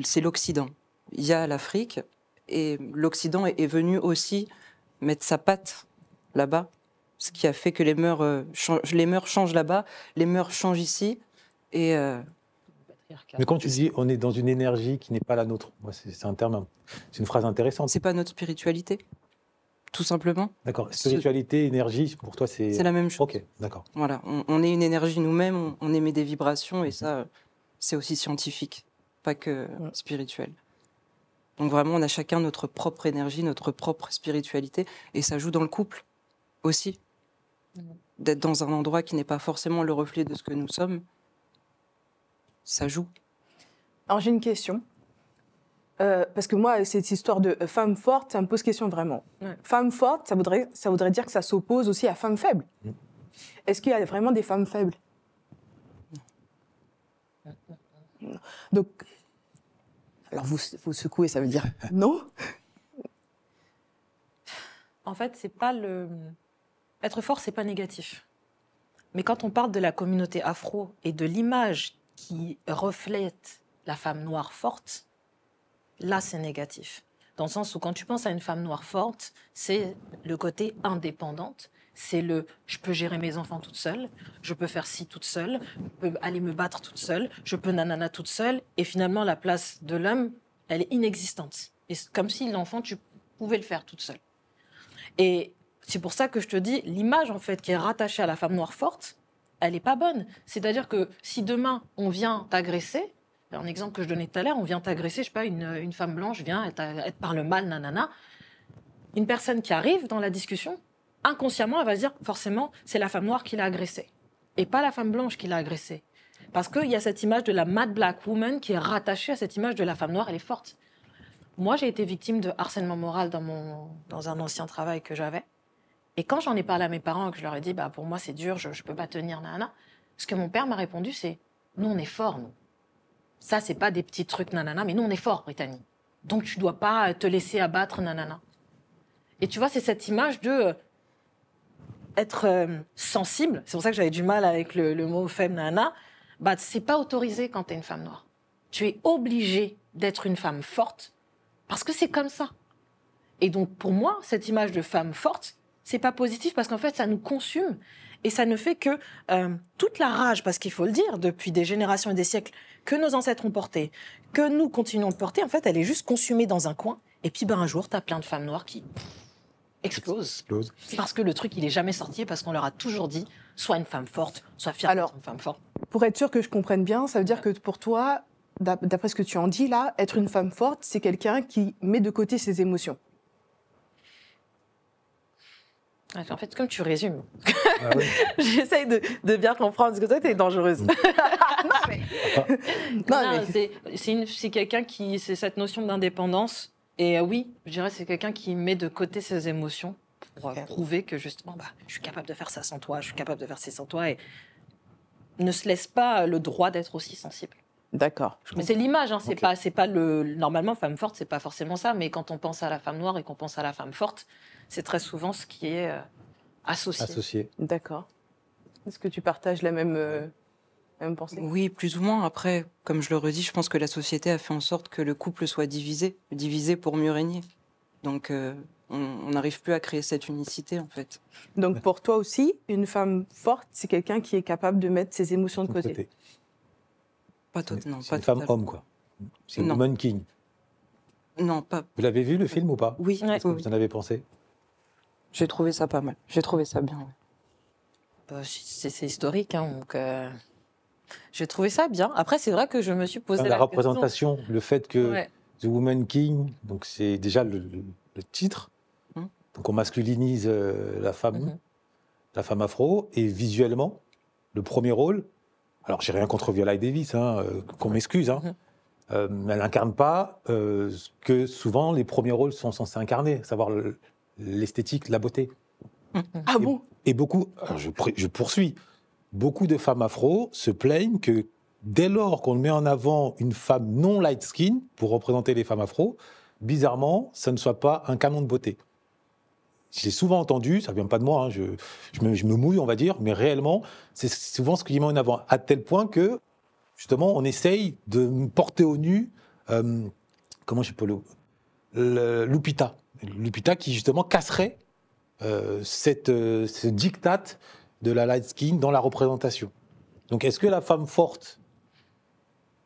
C'est l'Occident. Il y a l'Afrique, et l'Occident est venu aussi mettre sa patte là-bas, ce qui a fait que les mœurs changent là-bas, les mœurs changent ici, et... Mais quand tu dis on est dans une énergie qui n'est pas la nôtre, moi c'est un terme, c'est une phrase intéressante. C'est pas notre spiritualité, tout simplement. D'accord. Spiritualité, énergie, pour toi c'est... C'est la même chose. Ok, d'accord. Voilà, on est une énergie nous-mêmes, on émet des vibrations et ça, c'est aussi scientifique, pas que spirituel. Donc vraiment, on a chacun notre propre énergie, notre propre spiritualité et ça joue dans le couple aussi. D'être dans un endroit qui n'est pas forcément le reflet de ce que nous sommes, ça joue. Alors j'ai une question. Parce que moi, cette histoire de femme forte, ça me pose question vraiment. Ouais. Femme forte, ça voudrait dire que ça s'oppose aussi à femme faible. Est-ce qu'il y a vraiment des femmes faibles ? Non. Donc, alors vous secouez, ça veut dire non ? En fait, c'est pas être fort, c'est pas négatif. Mais quand on parle de la communauté afro et de l'image qui reflète la femme noire forte, là, c'est négatif. Dans le sens où quand tu penses à une femme noire forte, c'est le côté indépendante. C'est je peux gérer mes enfants toute seule, je peux faire ci toute seule, je peux aller me battre toute seule, je peux nanana toute seule. Et finalement, la place de l'homme, elle est inexistante. Et c'est comme si l'enfant, tu pouvais le faire toute seule. Et c'est pour ça que je te dis, l'image, en fait, qui est rattachée à la femme noire forte, elle n'est pas bonne. C'est-à-dire que si demain, on vient t'agresser, un exemple que je donnais tout à l'heure, on vient t'agresser, je sais pas, une femme blanche vient, elle te parle mal, nanana. Une personne qui arrive dans la discussion, inconsciemment, elle va se dire, forcément, c'est la femme noire qui l'a agressée. Et pas la femme blanche qui l'a agressée. Parce qu'il y a cette image de la mad black woman qui est rattachée à cette image de la femme noire, elle est forte. Moi, j'ai été victime de harcèlement moral dans un ancien travail que j'avais. Et quand j'en ai parlé à mes parents et que je leur ai dit, bah, pour moi, c'est dur, je peux pas tenir, nanana, ce que mon père m'a répondu, c'est, nous, on est forts, nous. Ça, c'est pas des petits trucs, nanana, mais nous, on est forts, Brittany. Donc, tu dois pas te laisser abattre, nanana. Et tu vois, c'est cette image de être sensible. C'est pour ça que j'avais du mal avec le mot femme, nanana. Bah, c'est pas autorisé quand t'es une femme noire. Tu es obligée d'être une femme forte parce que c'est comme ça. Et donc, pour moi, cette image de femme forte, c'est pas positif parce qu'en fait, ça nous consume et ça ne fait que toute la rage, parce qu'il faut le dire, depuis des générations et des siècles, que nos ancêtres ont portée, que nous continuons de porter, en fait, elle est juste consumée dans un coin. Et puis, ben, un jour, t'as plein de femmes noires qui explosent. Parce que le truc, il est jamais sorti parce qu'on leur a toujours dit, soit une femme forte, soit fière d'être une femme forte. pour être sûr que je comprenne bien, ça veut dire que pour toi, d'après ce que tu en dis là, être une femme forte, c'est quelqu'un qui met de côté ses émotions. En fait, comme tu résumes, Ah oui. j'essaye de bien comprendre, parce que toi, t'es dangereuse. Non, Non, mais- c'est quelqu'un qui... C'est cette notion d'indépendance. Et oui, je dirais c'est quelqu'un qui met de côté ses émotions pour prouver que justement, je suis capable de faire ça sans toi, je suis capable de faire ça sans toi, et ne se laisse pas le droit d'être aussi sensible. D'accord. Mais c'est l'image, hein, Ok. c'est pas le... Normalement, femme forte, c'est pas forcément ça, mais quand on pense à la femme noire et qu'on pense à la femme forte, c'est très souvent ce qui est associé. Associé. D'accord. Est-ce que tu partages la même pensée? Oui, plus ou moins. Après, comme je le redis, je pense que la société a fait en sorte que le couple soit divisé pour mieux régner. Donc, on n'arrive plus à créer cette unicité, en fait. Donc pour toi aussi, une femme forte, c'est quelqu'un qui est capable de mettre ses émotions de côté. Pas C'est non, c'est pas une femme totalement. homme, quoi. C'est Non. Woman King. Non, pas. Vous l'avez vu, le film, ou pas? Oui, Ouais. Qu'est-ce que oui, vous en avez pensé? j'ai trouvé ça pas mal. J'ai trouvé ça bien. Ouais. C'est historique, hein, donc j'ai trouvé ça bien. Après, c'est vrai que je me suis posé La la représentation, le fait que question. Ouais. The Woman King, donc c'est déjà le titre. Mhm. Donc on masculinise la Mhm. femme afro, et visuellement, le premier rôle. Alors j'ai rien contre Viola Davis, hein, qu'on m'excuse, hein, mais elle n'incarne pas ce que souvent les premiers rôles sont censés incarner, à savoir l'esthétique, la beauté. Ah bon? Et beaucoup, alors je poursuis, beaucoup de femmes afro se plaignent que dès lors qu'on met en avant une femme non light skin pour représenter les femmes afro, bizarrement, ça ne soit pas un canon de beauté. J'ai souvent entendu, ça ne vient pas de moi, hein, je me mouille, on va dire, mais réellement, c'est souvent ce qui met en avant, à tel point que, justement, on essaye de porter au nu, comment je peux Lupita. Lupita qui, justement, casserait ce diktat de la light skin dans la représentation. Donc, est-ce que la femme forte,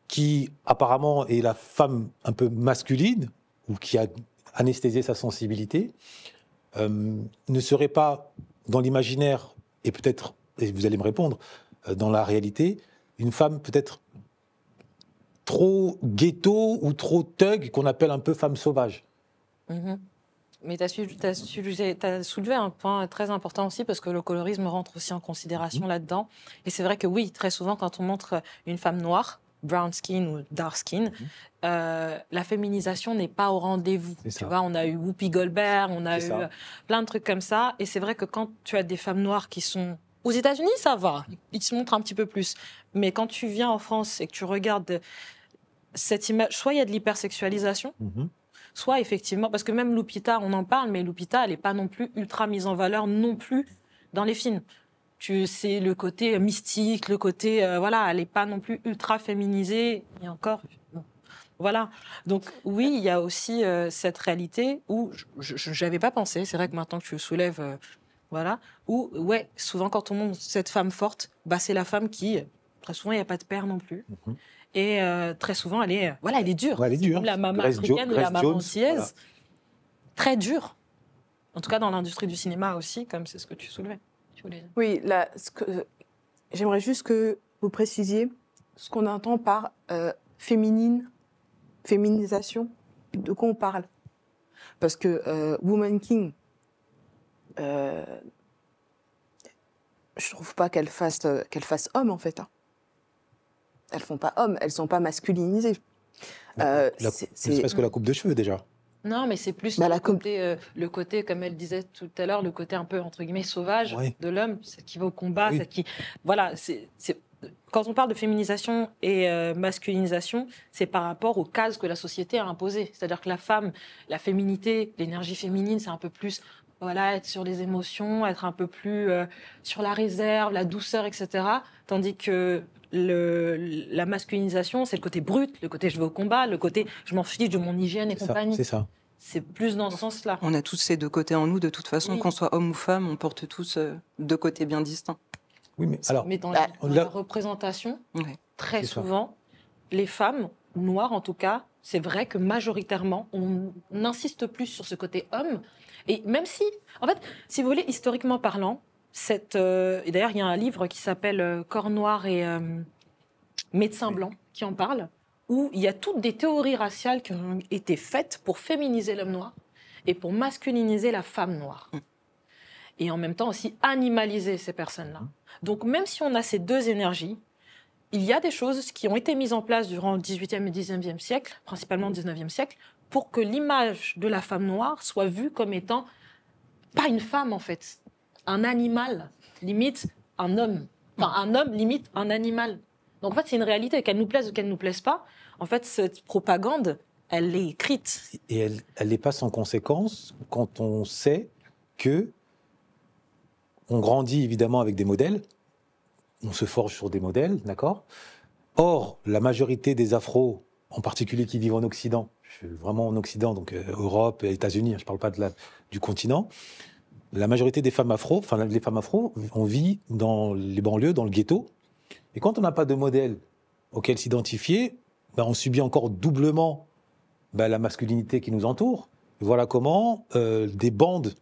qui apparemment est la femme un peu masculine, ou qui a anesthésié sa sensibilité, ne serait pas dans l'imaginaire, et peut-être, et vous allez me répondre, dans la réalité, une femme peut-être trop ghetto ou trop thug, qu'on appelle un peu femme sauvage? Mhm. Mais tu as soulevé un point très important aussi, parce que le colorisme rentre aussi en considération là-dedans. Et c'est vrai que oui, très souvent, quand on montre une femme noire, brown skin ou dark skin, la féminisation n'est pas au rendez-vous. C'est Tu ça. vois, on a eu Whoopi Goldberg, on a eu C'est ça. plein de trucs comme ça. Et c'est vrai que quand tu as des femmes noires qui sont... Aux États-Unis, ça va, ils se montrent un petit peu plus. Mais quand tu viens en France et que tu regardes cette image, soit il y a de l'hypersexualisation, Mhm. soit effectivement, parce que même Lupita, on en parle, mais Lupita, elle n'est pas non plus ultra mise en valeur non plus dans les films. C'est le côté mystique, le côté, voilà, elle n'est pas non plus ultra féminisée, et encore, bon, voilà. Donc oui, il y a aussi cette réalité où je n'avais pas pensé, c'est vrai que maintenant que tu le soulèves, voilà, où, ouais, souvent quand on montre cette femme forte, c'est la femme qui, très souvent, il n'y a pas de père non plus. Mhm. Et très souvent, elle est dure. Ouais, elle est dure. Comme la maman Grace africaine ou la Grace maman Jones, antillaise. voilà. Très dure. En tout cas, dans l'industrie du cinéma aussi, comme c'est ce que tu soulevais. Tu voulais dire. Oui, j'aimerais juste que vous précisiez ce qu'on entend par féminisation. De quoi on parle? Parce que Woman King, je trouve pas qu'elle fasse homme, en fait. Hein. Elles font pas homme, elles sont pas masculinisées. Ne serait-ce que la coupe de cheveux, déjà. Non, mais c'est plus le côté, comme elle disait tout à l'heure, le côté un peu, entre guillemets, sauvage Oui. de l'homme, celle qui va au combat, Oui. celle qui... Voilà, quand on parle de féminisation et masculinisation, c'est par rapport aux cases que la société a imposées. C'est-à-dire que la femme, la féminité, l'énergie féminine, c'est un peu plus, voilà, être sur les émotions, être un peu plus sur la réserve, la douceur, etc. Tandis que la masculinisation, c'est le côté brut, le côté je vais au combat, le côté je m'en fiche de mon hygiène et compagnie. C'est ça. C'est plus dans ce sens-là. On a tous ces deux côtés en nous, de toute façon, Oui. qu'on soit homme ou femme, on porte tous deux côtés bien distincts. Oui, mais alors, Mais dans bah, la représentation, Ouais. très C'est ça. souvent, les femmes, noires en tout cas, c'est vrai que majoritairement, on insiste plus sur ce côté homme. Et même si, en fait, si vous voulez, historiquement parlant, Et d'ailleurs, il y a un livre qui s'appelle Corps noir et médecin blanc qui en parle, où il y a toutes des théories raciales qui ont été faites pour féminiser l'homme noir et pour masculiniser la femme noire. Et en même temps aussi animaliser ces personnes-là. Donc même si on a ces deux énergies, il y a des choses qui ont été mises en place durant le XVIIIe et XIXe siècle, principalement le XIXe siècle, pour que l'image de la femme noire soit vue comme étant pas une femme en fait, un animal, limite un homme. Enfin, un homme, limite un animal. Donc en fait, c'est une réalité, qu'elle nous plaise ou qu'elle ne nous plaise pas. En fait, cette propagande, elle est écrite. Et elle n'est pas sans conséquence quand on sait que on grandit évidemment avec des modèles, on se forge sur des modèles, d'accord ? Or, la majorité des Afros, en particulier qui vivent en Occident, je suis vraiment en Occident, donc Europe et États-Unis, je ne parle pas du continent, la majorité des femmes afro, on vit dans les banlieues, dans le ghetto. Et quand on n'a pas de modèle auquel s'identifier, on subit encore doublement la masculinité qui nous entoure. Et voilà comment des bandes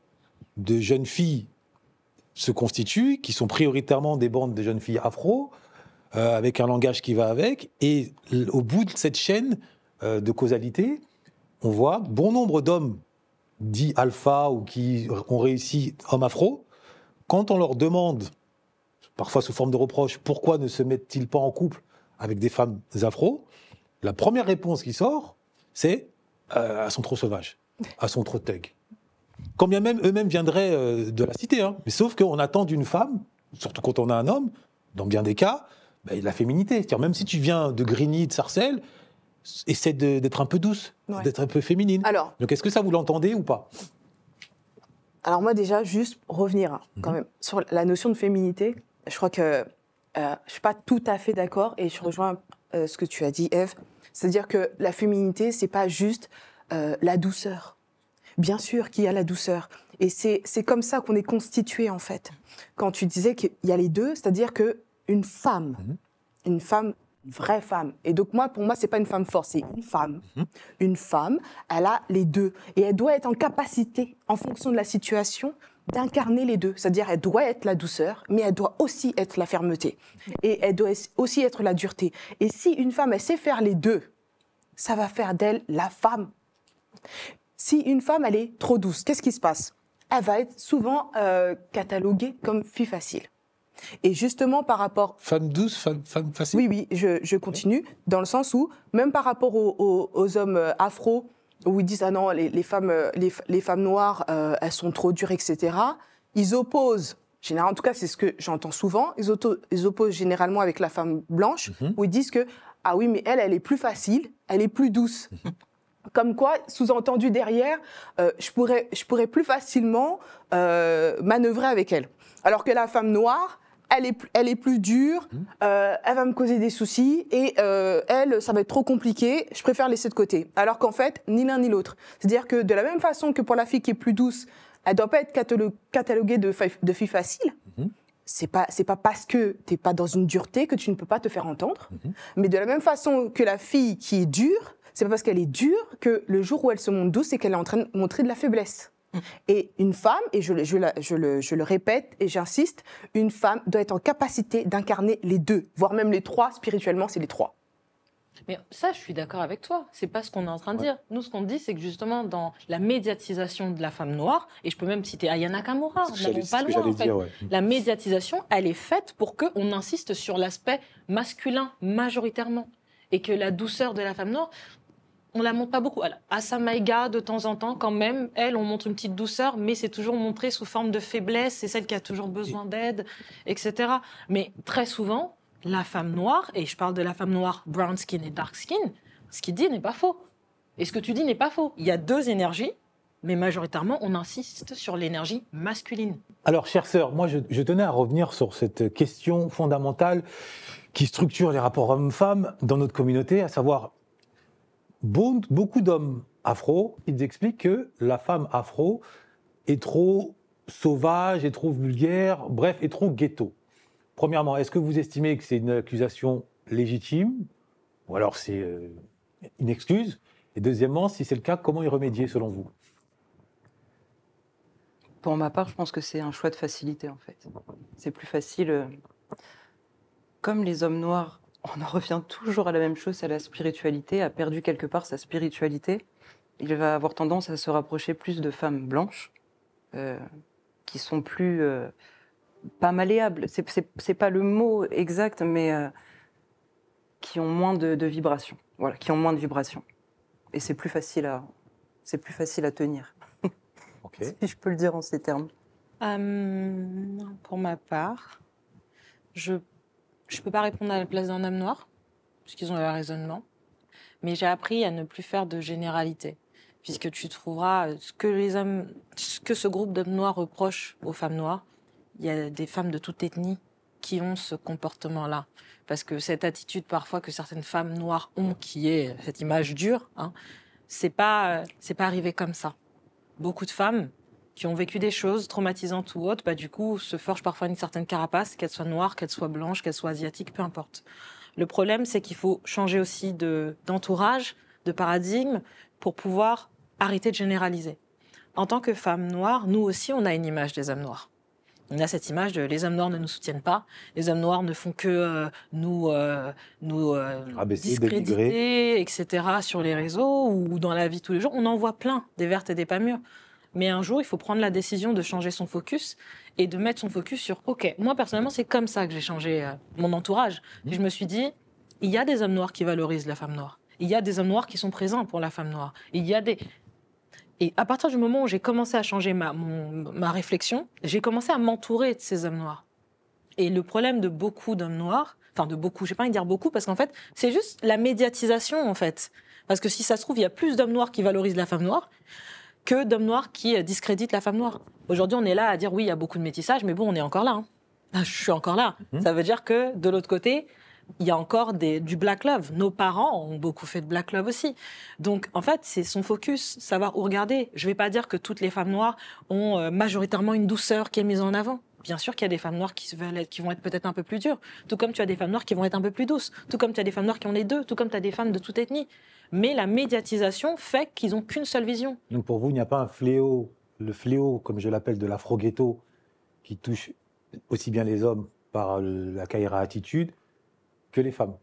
de jeunes filles se constituent, qui sont prioritairement des bandes de jeunes filles afro, avec un langage qui va avec. Et au bout de cette chaîne de causalité, on voit bon nombre d'hommes dits alpha ou qui ont réussi, hommes afro, quand on leur demande, parfois sous forme de reproche, pourquoi ne se mettent-ils pas en couple avec des femmes afro, la première réponse qui sort, c'est elles sont trop sauvages, elles sont trop thug. Quand bien même eux-mêmes viendraient de la cité, hein. Mais sauf qu'on attend d'une femme, surtout quand on a un homme, dans bien des cas, la féminité. C'est-à-dire même si tu viens de Grigny, de Sarcelles, essaie d'être un peu douce, d'être un peu féminine. Alors, donc est-ce que ça vous l'entendez ou pas ? Alors moi déjà, juste revenir quand même sur la notion de féminité, je crois que je ne suis pas tout à fait d'accord et je rejoins ce que tu as dit, Ève. C'est-à-dire que la féminité, ce n'est pas juste la douceur. Bien sûr qu'il y a la douceur. Et c'est comme ça qu'on est constitué, en fait. Quand tu disais qu'il y a les deux, c'est-à-dire qu'une femme, une vraie femme. Et donc, pour moi, ce n'est pas une femme forte, c'est une femme. Une femme, elle a les deux. Et elle doit être en capacité, en fonction de la situation, d'incarner les deux. C'est-à-dire, elle doit être la douceur, mais elle doit aussi être la fermeté. Et elle doit aussi être la dureté. Et si une femme, elle sait faire les deux, ça va faire d'elle la femme. Si une femme, elle est trop douce, qu'est-ce qui se passe ? Elle va être souvent cataloguée comme fille facile. Et justement, par rapport... Femme douce, femme facile ? Oui, je continue, dans le sens où, même par rapport aux hommes afro, où ils disent « Ah non, les femmes noires, elles sont trop dures, etc. » Ils opposent, en tout cas, c'est ce que j'entends souvent, ils opposent généralement avec la femme blanche, où ils disent que « Ah oui, mais elle est plus facile, elle est plus douce. » Comme quoi, sous-entendu derrière, je pourrais plus facilement manœuvrer avec elle. Alors que la femme noire, elle est plus dure, elle va me causer des soucis, et elle, ça va être trop compliqué, je préfère laisser de côté. Alors qu'en fait, ni l'un ni l'autre. C'est-à-dire que de la même façon que pour la fille qui est plus douce, elle ne doit pas être cataloguée de fille facile. C'est pas parce que tu n'es pas dans une dureté que tu ne peux pas te faire entendre. Mais de la même façon que la fille qui est dure, c'est pas parce qu'elle est dure que le jour où elle se montre douce, c'est qu'elle est en train de montrer de la faiblesse. Et une femme, et je le répète et j'insiste, une femme doit être en capacité d'incarner les deux, voire même les trois. Spirituellement, c'est les trois. Mais ça, je suis d'accord avec toi. C'est pas ce qu'on est en train de dire. Nous, ce qu'on dit, c'est que justement, dans la médiatisation de la femme noire, et je peux même citer Aya Nakamura, n'allons pas loin, en fait. La médiatisation, elle est faite pour qu'on insiste sur l'aspect masculin majoritairement, et que la douceur de la femme noire, on la montre pas beaucoup. Assa Maïga, de temps en temps, quand même, elle, on montre une petite douceur, mais c'est toujours montré sous forme de faiblesse, c'est celle qui a toujours besoin d'aide, etc. Mais très souvent, la femme noire, et je parle de la femme noire brown skin et dark skin, ce qu'il dit n'est pas faux. Et ce que tu dis n'est pas faux. Il y a deux énergies, mais majoritairement, on insiste sur l'énergie masculine. Alors, chère sœur, moi, je tenais à revenir sur cette question fondamentale qui structure les rapports hommes-femmes dans notre communauté, à savoir... Beaucoup d'hommes afro, ils expliquent que la femme afro est trop sauvage, est trop vulgaire, bref, est trop ghetto. Premièrement, est-ce que vous estimez que c'est une accusation légitime ou alors c'est une excuse ? Et deuxièmement, si c'est le cas, comment y remédier selon vous ? Pour ma part, je pense que c'est un choix de facilité, en fait. C'est plus facile. Comme les hommes noirs, on en revient toujours à la même chose, à la spiritualité, a perdu quelque part sa spiritualité. Il va avoir tendance à se rapprocher plus de femmes blanches, qui sont plus... pas malléables, c'est pas le mot exact, mais qui ont moins de vibrations. Voilà, qui ont moins de vibrations. Et c'est plus facile à tenir, Ok. si je peux le dire en ces termes. Pour ma part, je ne peux pas répondre à la place d'un homme noir, puisqu'ils ont leur raisonnement, mais j'ai appris à ne plus faire de généralité, puisque tu trouveras ce que ce groupe d'hommes noirs reproche aux femmes noires. Il y a des femmes de toute ethnie qui ont ce comportement-là. Parce que cette attitude parfois que certaines femmes noires ont, qui est cette image dure, hein, c'est pas arrivé comme ça. Beaucoup de femmes qui ont vécu des choses traumatisantes ou autres, du coup, se forgent parfois une certaine carapace, qu'elles soient noires, qu'elles soient blanches, qu'elles soient asiatiques, peu importe. Le problème, c'est qu'il faut changer aussi d'entourage, de paradigme, pour pouvoir arrêter de généraliser. En tant que femmes noires, nous aussi, on a une image des hommes noirs. On a cette image de les hommes noirs ne nous soutiennent pas, les hommes noirs ne font que nous discréditer, etc. sur les réseaux ou dans la vie de tous les jours. On en voit plein, des vertes et des pas mûres. Mais un jour, il faut prendre la décision de changer son focus et de mettre son focus sur « Ok, moi personnellement, c'est comme ça que j'ai changé mon entourage. » Et je me suis dit, il y a des hommes noirs qui valorisent la femme noire. Il y a des hommes noirs qui sont présents pour la femme noire. Et à partir du moment où j'ai commencé à changer ma réflexion, j'ai commencé à m'entourer de ces hommes noirs. Et le problème de beaucoup d'hommes noirs, enfin de beaucoup, je ne vais pas y dire beaucoup, parce qu'en fait, c'est juste la médiatisation, en fait. Parce que si ça se trouve, il y a plus d'hommes noirs qui valorisent la femme noire que d'hommes noirs qui discréditent la femme noire. Aujourd'hui, on est là à dire oui, il y a beaucoup de métissage, mais bon, on est encore là. Je suis encore là. Ça veut dire que de l'autre côté, il y a encore du black love. Nos parents ont beaucoup fait de black love aussi. Donc, en fait, c'est son focus, savoir où regarder. Je ne vais pas dire que toutes les femmes noires ont majoritairement une douceur qui est mise en avant. Bien sûr qu'il y a des femmes noires qui vont être peut-être un peu plus dures. Tout comme tu as des femmes noires qui vont être un peu plus douces. Tout comme tu as des femmes noires qui ont les deux. Tout comme tu as des femmes de toute ethnie. Mais la médiatisation fait qu'ils n'ont qu'une seule vision. Donc pour vous, il n'y a pas un fléau, le fléau, comme je l'appelle, de l'afro-ghetto, qui touche aussi bien les hommes par la Kaira attitude que les femmes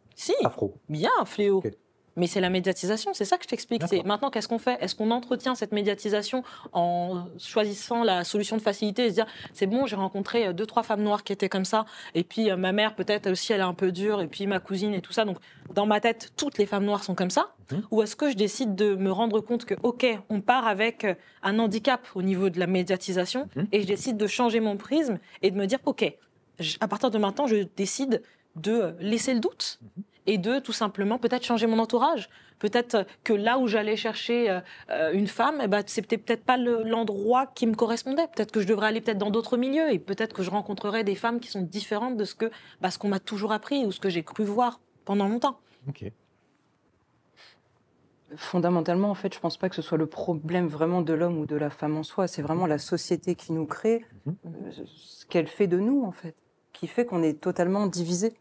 afro. Bien un fléau. Okay. Mais c'est la médiatisation, c'est ça que je t'explique. Maintenant, qu'est-ce qu'on fait? Est-ce qu'on entretient cette médiatisation en choisissant la solution de facilité et se dire, c'est bon, j'ai rencontré 2-3 femmes noires qui étaient comme ça, et puis ma mère, peut-être aussi, elle est un peu dure, et puis ma cousine et tout ça. Donc, dans ma tête, toutes les femmes noires sont comme ça. Ou est-ce que je décide de me rendre compte que, OK, on part avec un handicap au niveau de la médiatisation, et je décide de changer mon prisme et de me dire, OK, à partir de maintenant, je décide de laisser le doute et de tout simplement peut-être changer mon entourage. Peut-être que là où j'allais chercher une femme, c'était peut-être pas l'endroit qui me correspondait. Peut-être que je devrais aller peut-être dans d'autres milieux et peut-être que je rencontrerais des femmes qui sont différentes de ce qu'on m'a toujours appris ou ce que j'ai cru voir pendant longtemps. Ok. Fondamentalement, en fait, je pense pas que ce soit le problème vraiment de l'homme ou de la femme en soi. C'est vraiment la société qui nous crée, ce qu'elle fait de nous, en fait, qui fait qu'on est totalement divisés.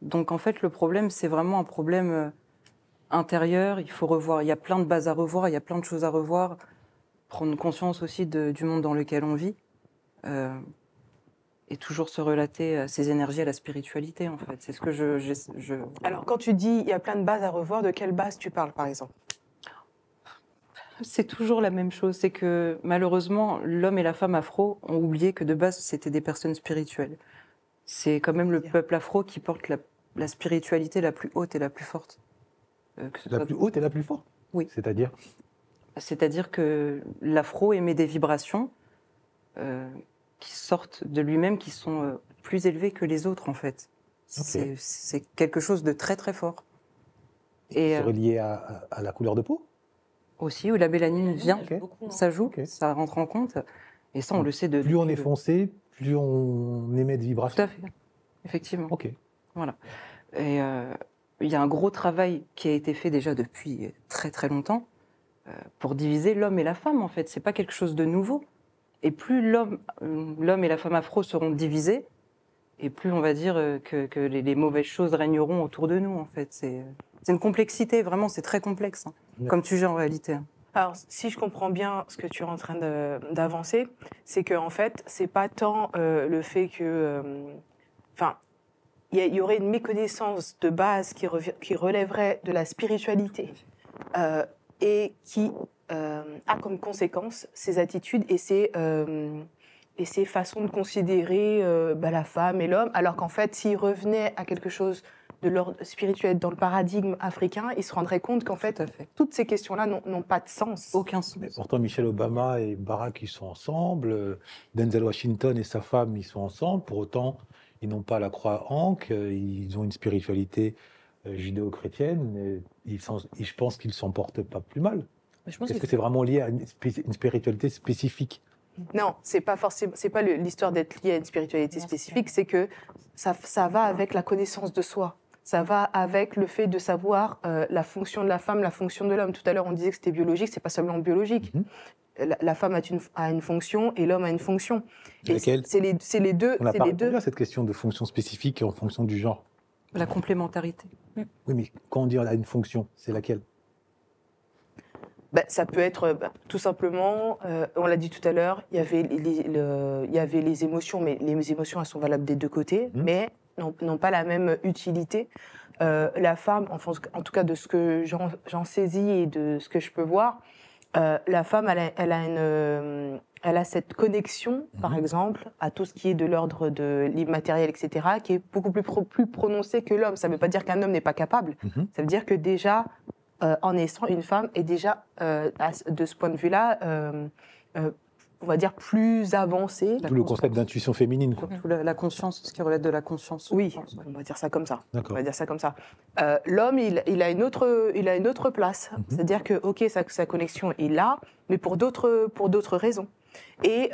Donc, en fait, le problème, c'est vraiment un problème intérieur. Il faut revoir. Il y a plein de bases à revoir, il y a plein de choses à revoir. Prendre conscience aussi du monde dans lequel on vit. Et toujours se relater ses énergies à la spiritualité, en fait. C'est ce que je... Alors, quand tu dis il y a plein de bases à revoir, de quelle base tu parles, par exemple? C'est toujours la même chose. C'est que, malheureusement, l'homme et la femme afro ont oublié que, de base, c'était des personnes spirituelles. C'est quand même le peuple afro qui porte la spiritualité la plus haute et la plus forte. La plus haute et la plus forte? Oui. C'est-à-dire? C'est-à-dire que l'afro émet des vibrations qui sortent de lui-même, qui sont plus élevées que les autres, en fait. Okay. C'est quelque chose de très, très fort. Et relié à la couleur de peau? Aussi, où la mélanine vient, ça joue, ça rentre en compte. Et ça, on le sait de... Plus on est foncé, plus on émet de vibrations. Tout à fait, effectivement. Ok. Voilà. Et il y a un gros travail qui a été fait déjà depuis très très longtemps pour diviser l'homme et la femme, en fait. C'est pas quelque chose de nouveau. Et plus l'homme et la femme afro seront divisés, et plus on va dire que les mauvaises choses régneront autour de nous, en fait. C'est une complexité, vraiment, c'est très complexe, hein, comme sujet en réalité. Alors, si je comprends bien ce que tu es en train d'avancer, c'est qu'en fait, c'est pas tant le fait que... Enfin, il y aurait une méconnaissance de base qui relèverait de la spiritualité et qui a comme conséquence ces attitudes et ces façons de considérer la femme et l'homme, alors qu'en fait, s'ils revenaient à quelque chose de l'ordre spirituel dans le paradigme africain, ils se rendraient compte qu'en fait, toutes ces questions-là n'ont pas de sens. Aucun sens. Mais pourtant, Michelle Obama et Barack, ils sont ensemble. Denzel Washington et sa femme, ils sont ensemble. Pour autant, ils n'ont pas la croix Ankh. Ils ont une spiritualité judéo-chrétienne. Et je pense qu'ils ne s'en portent pas plus mal. Est-ce que c'est vraiment lié à une spiritualité spécifique ? Non, c'est pas forcément. C'est pas l'histoire d'être lié à une spiritualité spécifique. C'est que ça va avec la connaissance de soi. Ça va avec le fait de savoir la fonction de la femme, la fonction de l'homme. Tout à l'heure, on disait que c'était biologique. C'est pas seulement biologique. La femme a une fonction et l'homme a une fonction. Laquelle ? C'est les deux. On n'a pas répondu à cette question de fonction spécifique en fonction du genre. La complémentarité. Oui, mais quand on dit a une fonction, c'est laquelle ? Ça peut être tout simplement, on l'a dit tout à l'heure, il y avait les émotions, mais les émotions, elles sont valables des deux côtés, mais n'ont pas la même utilité. La femme, en tout cas de ce que j'en saisis et de ce que je peux voir, la femme, elle a cette connexion, par exemple, à tout ce qui est de l'ordre de l'immatériel, etc., qui est beaucoup plus prononcée que l'homme. Ça ne veut pas dire qu'un homme n'est pas capable. Ça veut dire que déjà, en naissant, une femme est déjà, de ce point de vue-là, on va dire plus avancée. Tout le concept d'intuition féminine, quoi. Surtout la conscience, ce qui relève de la conscience. Oui, on va dire ça comme ça. D'accord. On va dire ça comme ça. L'homme, il a une autre place. C'est-à-dire que, ok, sa connexion est là, mais pour d'autres raisons. Et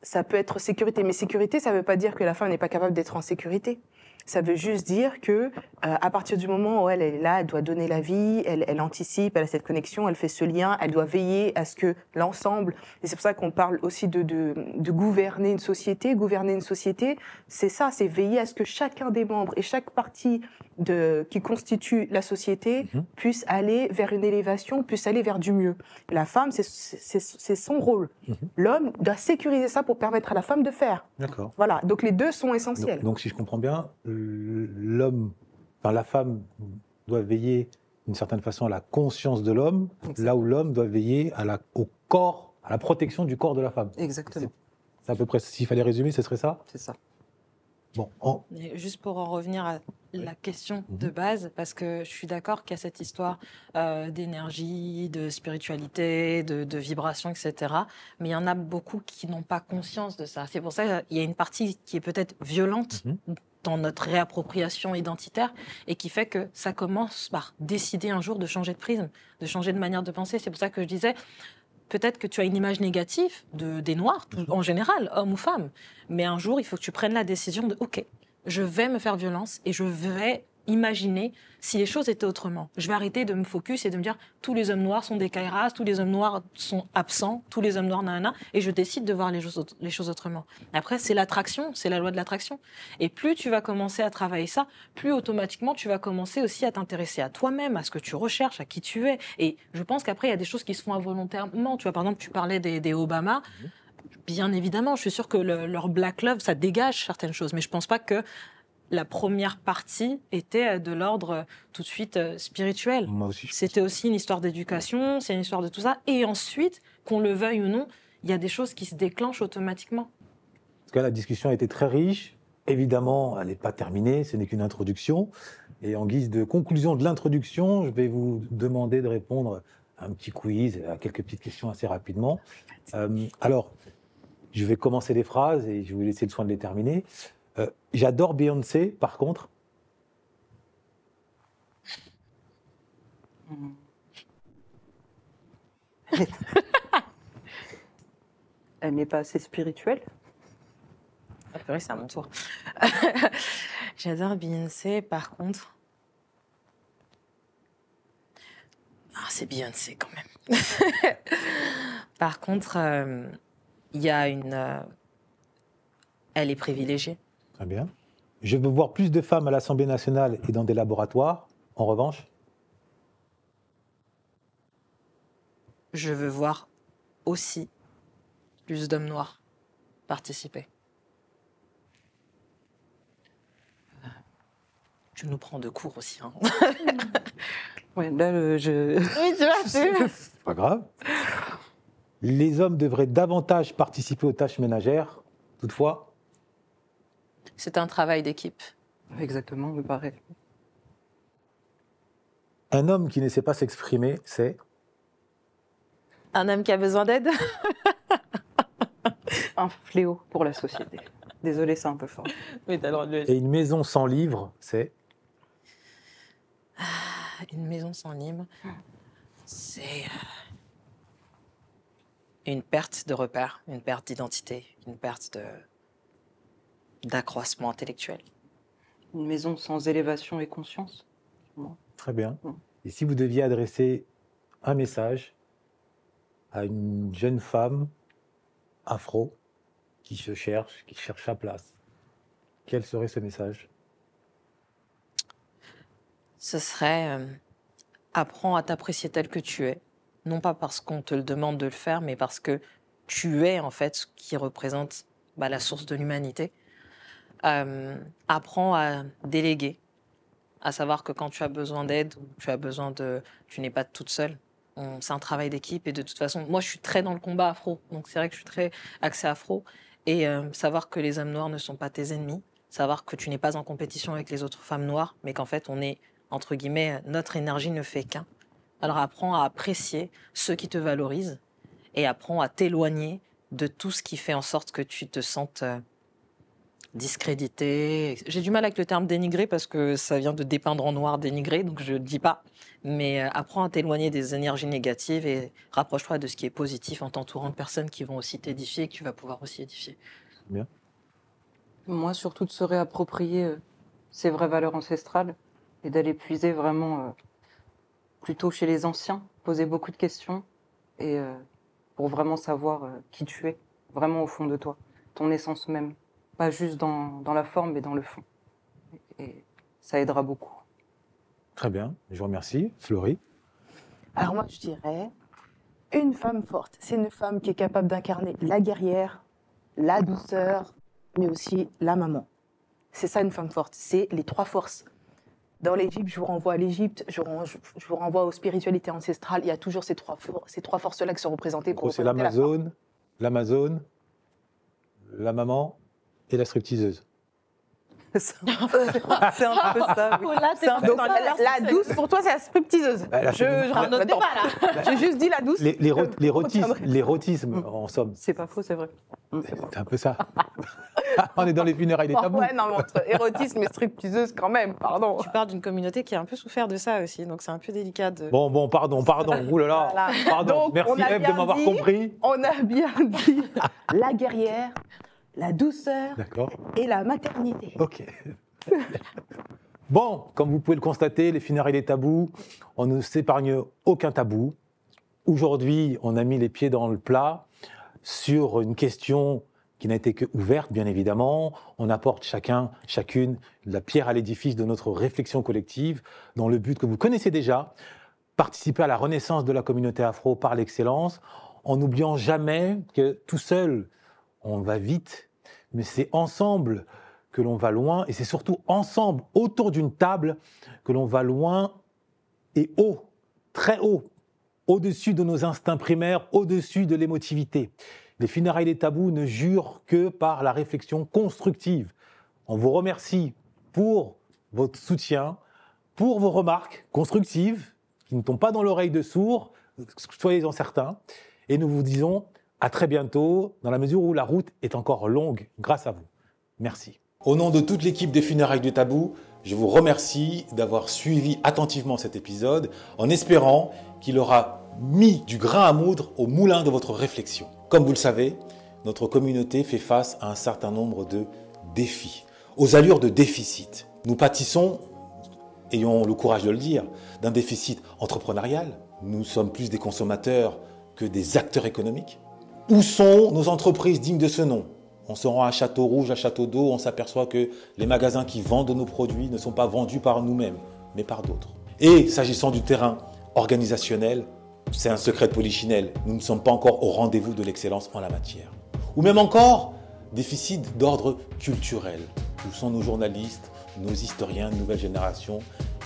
ça peut être sécurité. Mais sécurité, ça ne veut pas dire que la femme n'est pas capable d'être en sécurité. Ça veut juste dire que à partir du moment où elle est là, elle doit donner la vie, elle anticipe, elle a cette connexion, elle fait ce lien, elle doit veiller à ce que l'ensemble, et c'est pour ça qu'on parle aussi de gouverner une société. Gouverner une société, c'est ça, c'est veiller à ce que chacun des membres et chaque partie qui constitue la société puisse aller vers une élévation, puisse aller vers du mieux. La femme, c'est son rôle. L'homme doit sécuriser ça pour permettre à la femme de faire. D'accord. Voilà, donc les deux sont essentiels. Donc si je comprends bien, la femme doit veiller d'une certaine façon à la conscience de l'homme, là où l'homme doit veiller au corps, à la protection du corps de la femme. Exactement. C'est à peu près, s'il fallait résumer, ce serait ça ? C'est ça. Bon, juste pour en revenir à la question de base, parce que je suis d'accord qu'il y a cette histoire d'énergie, de spiritualité, de vibration, etc. Mais il y en a beaucoup qui n'ont pas conscience de ça. C'est pour ça qu'il y a une partie qui est peut-être violente dans notre réappropriation identitaire et qui fait que ça commence par décider un jour de changer de prisme, de changer de manière de penser. C'est pour ça que je disais... Peut-être que tu as une image négative des Noirs, en général, hommes ou femmes. Mais un jour, il faut que tu prennes la décision de « Ok, je vais me faire violence et je vais imaginer si les choses étaient autrement. Je vais arrêter de me focus et de me dire tous les hommes noirs sont des Kairas, tous les hommes noirs sont absents, tous les hommes noirs nanana, et je décide de voir les choses autrement. Après, c'est l'attraction, c'est la loi de l'attraction. Et plus tu vas commencer à travailler ça, plus automatiquement tu vas commencer aussi à t'intéresser à toi-même, à ce que tu recherches, à qui tu es. Et je pense qu'après, il y a des choses qui se font involontairement. Tu vois, par exemple, tu parlais des Obama. Bien évidemment, je suis sûre que leur Black Love, ça dégage certaines choses, mais je pense pas que la première partie était de l'ordre tout de suite spirituel. Moi aussi. C'était aussi une histoire d'éducation, c'est une histoire de tout ça. Et ensuite, qu'on le veuille ou non, il y a des choses qui se déclenchent automatiquement. En tout cas, la discussion a été très riche. Évidemment, elle n'est pas terminée, ce n'est qu'une introduction. Et en guise de conclusion de l'introduction, je vais vous demander de répondre à un petit quiz, à quelques petites questions assez rapidement. Alors, je vais commencer les phrases et je vais vous laisser le soin de les terminer. J'adore Beyoncé, par contre. Elle n'est pas assez spirituelle. Après, c'est à mon tour. J'adore Beyoncé, par contre. Ah, c'est Beyoncé quand même. Par contre, il y a elle est privilégiée. Très bien. Je veux voir plus de femmes à l'Assemblée nationale et dans des laboratoires. En revanche, je veux voir aussi plus d'hommes noirs participer. Tu nous prends de court aussi. Hein. Ouais, là, je... Oui, tu vois, Pas grave. Les hommes devraient davantage participer aux tâches ménagères. Toutefois, c'est un travail d'équipe. Exactement, me paraît. un homme qui ne sait pas s'exprimer, c'est... Un homme qui a besoin d'aide. Un fléau pour la société. Désolée, c'est un peu fort. Oui, t'as le droit de le dire. Et une maison sans livre, c'est... Une maison sans livre, c'est une perte de repères, une perte d'identité, une perte d'accroissement intellectuel. Une maison sans élévation et conscience. Très bien. Mm. Et si vous deviez adresser un message à une jeune femme afro qui cherche sa place, quel serait ce message? Ce serait apprends à t'apprécier tel que tu es, non pas parce qu'on te le demande de le faire, mais parce que tu es en fait ce qui représente la source de l'humanité. Apprends à déléguer, à savoir que quand tu as besoin d'aide, ou tu n'es pas toute seule. C'est un travail d'équipe et de toute façon, moi je suis très dans le combat afro, donc c'est vrai que je suis très axée afro. Et savoir que les hommes noirs ne sont pas tes ennemis, savoir que tu n'es pas en compétition avec les autres femmes noires, mais qu'en fait on est, entre guillemets, notre énergie ne fait qu'un. Alors apprends à apprécier ceux qui te valorisent et apprends à t'éloigner de tout ce qui fait en sorte que tu te sentes discrédité. J'ai du mal avec le terme dénigré parce que ça vient de dépeindre en noir, dénigré, donc je ne le dis pas. Mais apprends à t'éloigner des énergies négatives et rapproche-toi de ce qui est positif en t'entourant de personnes qui vont aussi t'édifier et que tu vas pouvoir aussi édifier. Bien. Moi, surtout de se réapproprier ses vraies valeurs ancestrales et d'aller puiser vraiment plutôt chez les anciens, poser beaucoup de questions et pour vraiment savoir qui tu es, vraiment au fond de toi, ton essence même. Pas juste dans la forme, mais dans le fond. Et ça aidera beaucoup. Très bien, je vous remercie. Florie? Alors moi, je dirais, une femme forte, c'est une femme qui est capable d'incarner la guerrière, la douceur, mais aussi la maman. C'est ça une femme forte, c'est les trois forces. Dans l'Égypte, je vous renvoie à l'Égypte, je vous renvoie aux spiritualités ancestrales, il y a toujours ces trois forces-là qui sont représentées. En gros, c'est l'Amazone, la maman et la stripteaseuse. C'est un peu ça, oui. Là, t'es un peu Donc, dans la douce, pour toi, c'est la stripteaseuse. Bah, là, Je un autre débat, là. J'ai juste dit la douce. L'érotisme, en somme. C'est pas faux, c'est vrai. C'est un peu ça. On est dans les funérailles des tabous. Ouais, non, mais entre érotisme et stripteaseuse, quand même, pardon. Tu parles d'une communauté qui a un peu souffert de ça aussi, donc c'est un peu délicat de... Bon, pardon. Ouh là là. Voilà. Pardon. Donc, Merci on a Ève de bien m'avoir dit- compris. On a bien dit la guerrière, la douceur D'accord. et la maternité. Ok. Bon, comme vous pouvez le constater, les funérailles des tabous, on ne s'épargne aucun tabou. Aujourd'hui, on a mis les pieds dans le plat sur une question qui n'a été que ouverte, bien évidemment. On apporte chacune la pierre à l'édifice de notre réflexion collective, dans le but que vous connaissez déjà, participer à la renaissance de la communauté afro par l'excellence, en n'oubliant jamais que tout seul, on va vite, mais c'est ensemble que l'on va loin, et c'est surtout ensemble, autour d'une table, que l'on va loin et haut, très haut, au-dessus de nos instincts primaires, au-dessus de l'émotivité. Les funérailles des tabous ne jurent que par la réflexion constructive. On vous remercie pour votre soutien, pour vos remarques constructives, qui ne tombent pas dans l'oreille de sourds, soyez-en certains, et nous vous disons à très bientôt, dans la mesure où la route est encore longue, grâce à vous. Merci. Au nom de toute l'équipe des funérailles du tabou, je vous remercie d'avoir suivi attentivement cet épisode en espérant qu'il aura mis du grain à moudre au moulin de votre réflexion. Comme vous le savez, notre communauté fait face à un certain nombre de défis, aux allures de déficit. Nous pâtissons, ayons le courage de le dire, d'un déficit entrepreneurial. Nous sommes plus des consommateurs que des acteurs économiques. Où sont nos entreprises dignes de ce nom ? On se rend à Château Rouge, à Château d'Eau, on s'aperçoit que les magasins qui vendent nos produits ne sont pas vendus par nous-mêmes, mais par d'autres. Et s'agissant du terrain organisationnel, c'est un secret de polichinelle. Nous ne sommes pas encore au rendez-vous de l'excellence en la matière. Ou même encore, déficit d'ordre culturel. Où sont nos journalistes, nos historiens de nouvelle génération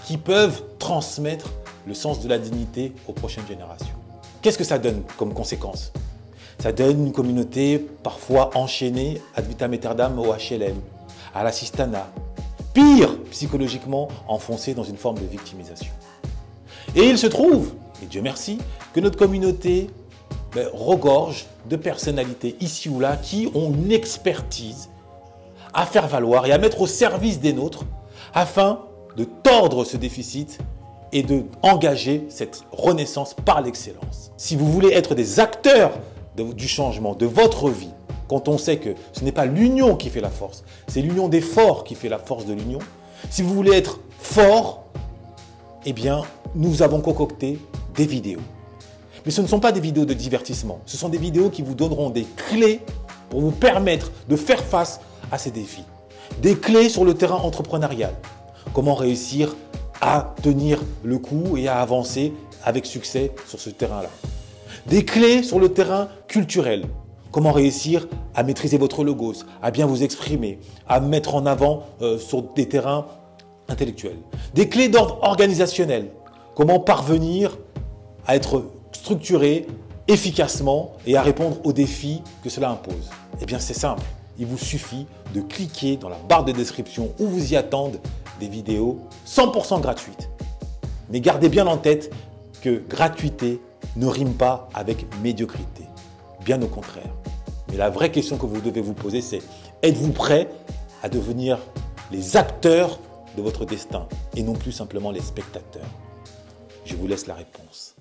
qui peuvent transmettre le sens de la dignité aux prochaines générations? Qu'est-ce que ça donne comme conséquence? Ça donne une communauté parfois enchaînée ad vitam aeternam au HLM, à l'assistanat. Pire, psychologiquement enfoncée dans une forme de victimisation. Et il se trouve, et Dieu merci, que notre communauté regorge de personnalités ici ou là qui ont une expertise à faire valoir et à mettre au service des nôtres afin de tordre ce déficit et d'engager cette renaissance par l'excellence. Si vous voulez être des acteurs du changement de votre vie, quand on sait que ce n'est pas l'union qui fait la force, c'est l'union des forts qui fait la force de l'union. Si vous voulez être fort, eh bien, nous avons concocté des vidéos. Mais ce ne sont pas des vidéos de divertissement, ce sont des vidéos qui vous donneront des clés pour vous permettre de faire face à ces défis. Des clés sur le terrain entrepreneurial. Comment réussir à tenir le coup et à avancer avec succès sur ce terrain-là. Des clés sur le terrain culturel. Comment réussir à maîtriser votre logos, à bien vous exprimer, à mettre en avant sur des terrains intellectuels. Des clés d'ordre organisationnel. Comment parvenir à être structuré efficacement et à répondre aux défis que cela impose. Eh bien, c'est simple. Il vous suffit de cliquer dans la barre de description où vous y attendent des vidéos 100% gratuites. Mais gardez bien en tête que gratuité ne rime pas avec médiocrité. Bien au contraire. Mais la vraie question que vous devez vous poser, c'est: êtes-vous prêt à devenir les acteurs de votre destin et non plus simplement les spectateurs? Je vous laisse la réponse.